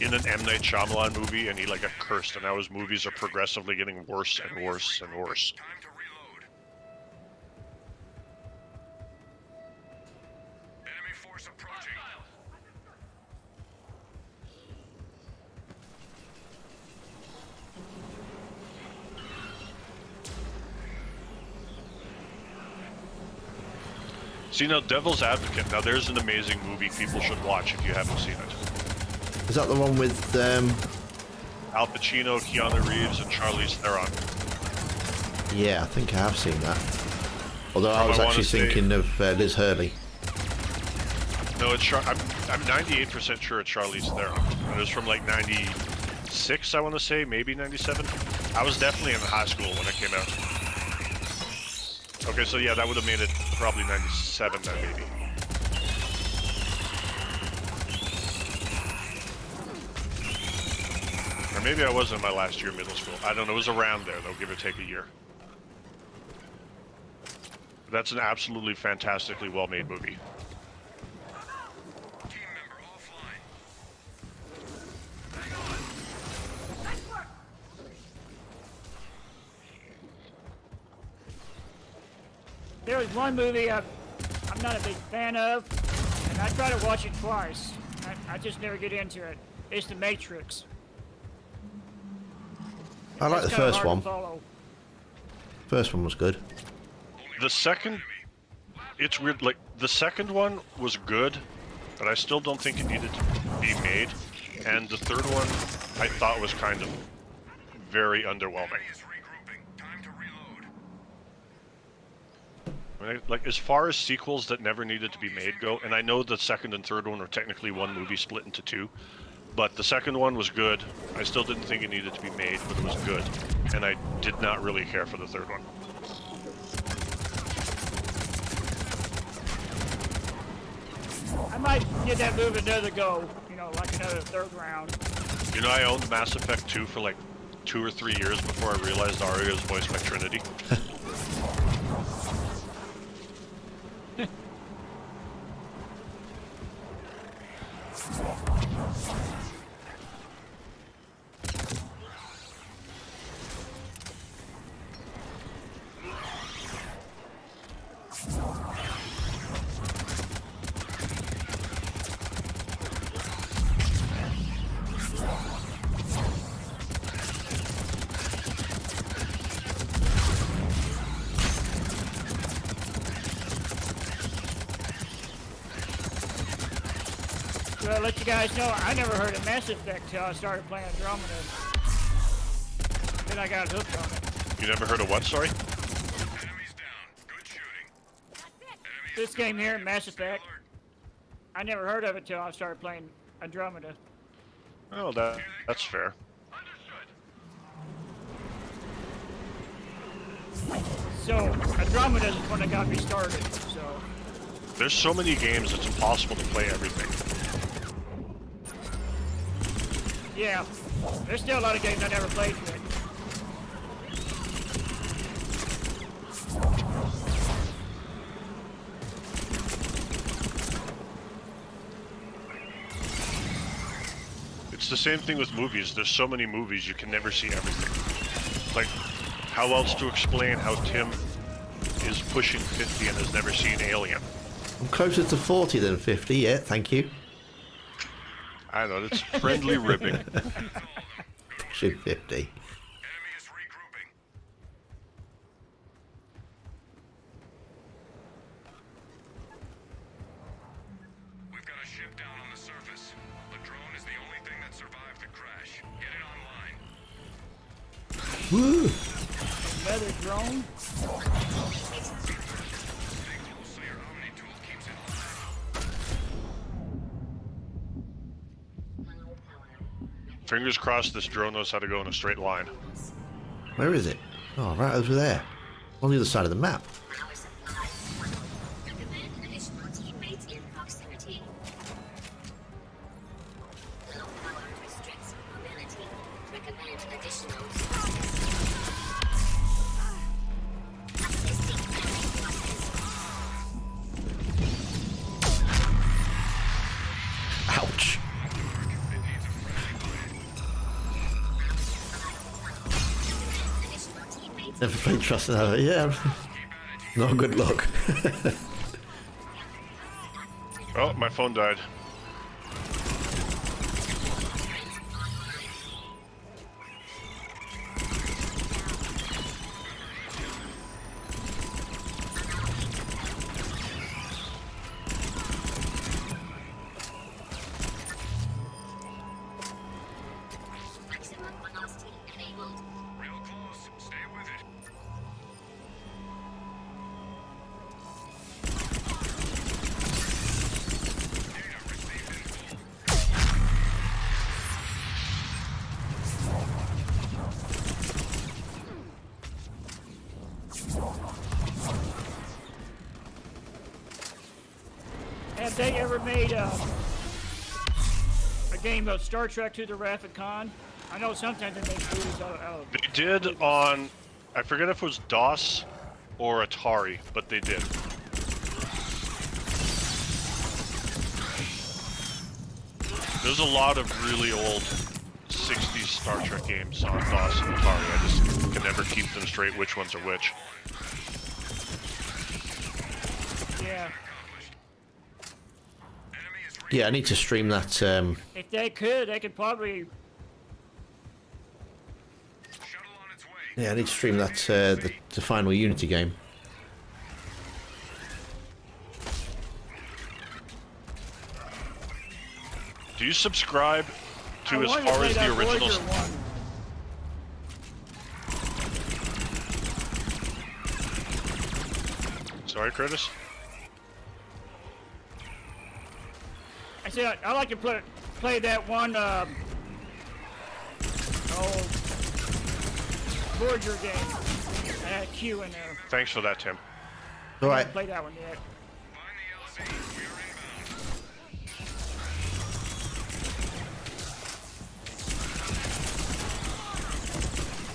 in an M. Night Shyamalan movie and he like got cursed, and now his movies are progressively getting worse and worse and worse. Time to reload. Enemy force approaching. See, now Devil's Advocate, now there's an amazing movie people should watch if you haven't seen it. Is that the one with Al Pacino, Keanu Reeves, and Charlize Theron. Yeah, I think I have seen that. Although I I was wanna actually say- thinking of Liz Hurley. No, I'm 98% sure it's Charlize Theron. It was from like 96, I want to say, maybe 97. I was definitely in high school when it came out. Okay, so yeah, that would have made it probably 97 then, maybe. Or maybe I was in my last year of middle school. I don't know, it was around there, though, give or take a year. That's an absolutely fantastically well-made movie. Team member offline. There was one movie I'm not a big fan of, and I tried to watch it twice. I just never get into it. It's The Matrix. I like the It's kinda first hard to one. follow. First one was good. The second, it's weird, like, the second one was good, but I still don't think it needed to be made. And the third one, I thought was kind of very underwhelming. Is regrouping. Time to reload. I mean, like, as far as sequels that never needed to be made go, and I know the second and third one were technically one movie split into two, but the second one was good. I still didn't think it needed to be made, but it was good. And I did not really care for the third one. I might give that movie another go, you know, like another third round. You know, I owned Mass Effect 2 for like 2 or 3 years before I realized Arya was voiced by Trinity. So I'll let you guys know, I never heard of Mass Effect till I started playing Andromeda. Then I got hooked on it. You never heard of what, sorry? Enemies down. Good shooting. This game here, Mass Effect, I never heard of it till I started playing Andromeda. Oh, that's fair. So, Andromeda is the one that got me started, so... There's so many games, it's impossible to play everything. Yeah, there's still a lot of games I never played yet. It's the same thing with movies. There's so many movies, you can never see everything. Like, how else to explain how Tim is pushing 50 and has never seen Alien? I'm closer to 40 than 50, yeah, thank you. I know, it's friendly ribbing. Should 50. Enemy is regrouping. We've got a ship down on the surface. The drone is the only thing that survived the crash. Get it online. Woo! Another drone? So your Omni tool keeps it alive. Fingers crossed this drone knows how to go in a straight line. Where is it? Oh, right over there. On the other side of the map. Recommend additional teammates in proximity. Ouch. Never played Trust another. Yeah. Not good luck. Oh, my phone died. Real close. Stay with it. Data received in full. Have they ever made a game of Star Trek to the Wrath of Khan? I know sometimes they make movies out of They did on, I forget if it was DOS or Atari, but they did. There's a lot of really old 60s Star Trek games on DOS and Atari. I just can never keep them straight which ones are which. yeah. Enemy is Yeah, I need to stream that. If they could probably. shuttle on its way. Yeah, I need to stream that. The final Unity game. Do you subscribe to I as wanted to far play as that the original? Voyager one. Sorry, Curtis? I said I like to play that one. Voyager game. I had a Q in there. Thanks for that, Tim. All I right. haven't played that one yet. Find the LZ. We are inbound.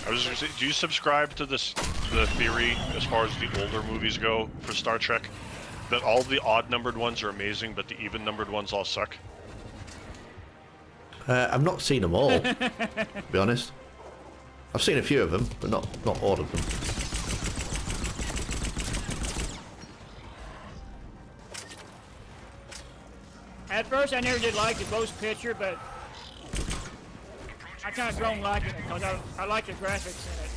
I was just gonna say, do you subscribe to the theory, as far as the older movies go for Star Trek, that all the odd-numbered ones are amazing, but the even-numbered ones all suck? I've not seen them all, to be honest. I've seen a few of them, but not all of them. At first, I never did like the Ghost picture, but I kind of grown liking it because I like the graphics in it.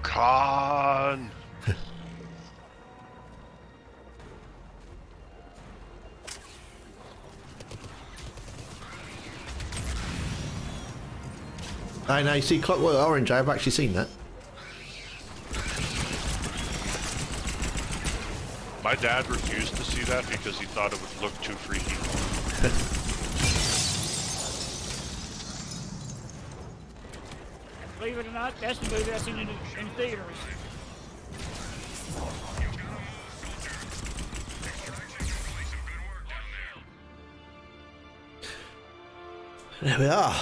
Khan! I know. You see Clockwork Orange. I've actually seen that. My dad refused to see that because he thought it would look too freaky. Believe it or not, that's the movie I've seen in theaters. There we are.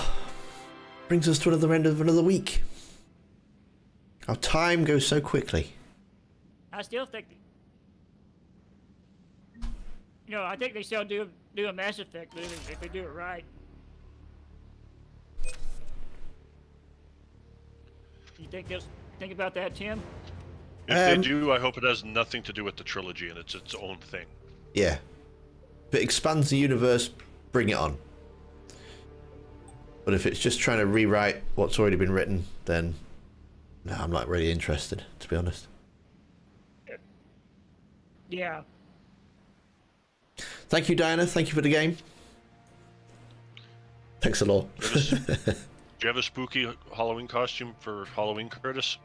Brings us to another end of another week. Our time goes so quickly. I still think, I think they still do a Mass Effect movie if they do it right. You think about that, Tim? If they do, I hope it has nothing to do with the trilogy and it's its own thing. Yeah. If it expands the universe, bring it on. But if it's just trying to rewrite what's already been written, then no, I'm not really interested, to be honest. Yeah. Thank you, Diana. Thank you for the game. Thanks a lot. Do you have a spooky Halloween costume for Halloween, Curtis?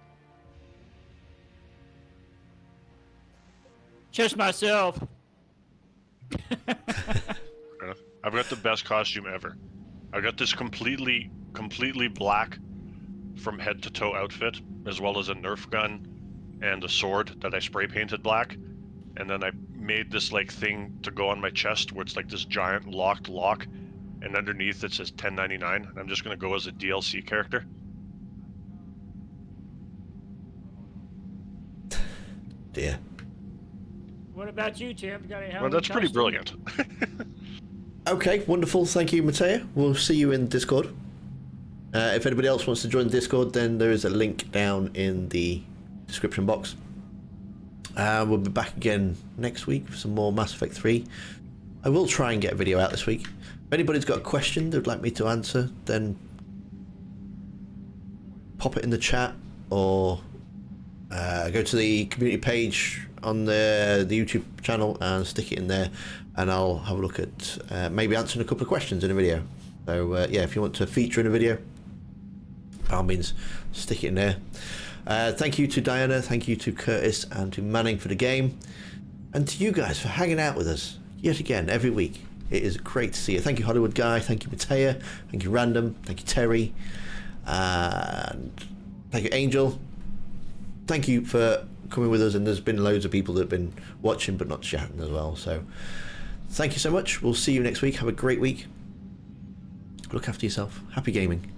Just myself. Fair enough. I've got the best costume ever. I got this completely black from head to toe outfit, as well as a Nerf gun and a sword that I spray painted black. And then I made this like thing to go on my chest where it's like this giant locked lock, and underneath it says 1099. And I'm just gonna go as a DLC character. dear. What about you, Tim? Got any Well, Halloween that's pretty costume? brilliant. Okay, wonderful. Thank you, Mateo. We'll see you in Discord. If anybody else wants to join the Discord, then there is a link down in the description box. We'll be back again next week for some more Mass Effect 3. I will try and get a video out this week. If anybody's got a question they'd like me to answer, then pop it in the chat, or go to the community page on the YouTube channel and stick it in there, and I'll have a look at maybe answering a couple of questions in a video. So yeah, if you want to feature in a video, by all means, stick it in there. Thank you to Diana, thank you to Curtis and to Manning for the game, and to you guys for hanging out with us yet again every week. It is great to see you. Thank you, Hollywood Guy. Thank you, Mateo. Thank you, Random. Thank you, Terry. And thank you, Angel. Thank you for coming with us, and there's been loads of people that have been watching but not chatting as well. So thank you so much. We'll see you next week. Have a great week. Look after yourself. Happy gaming.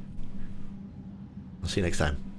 I'll see you next time.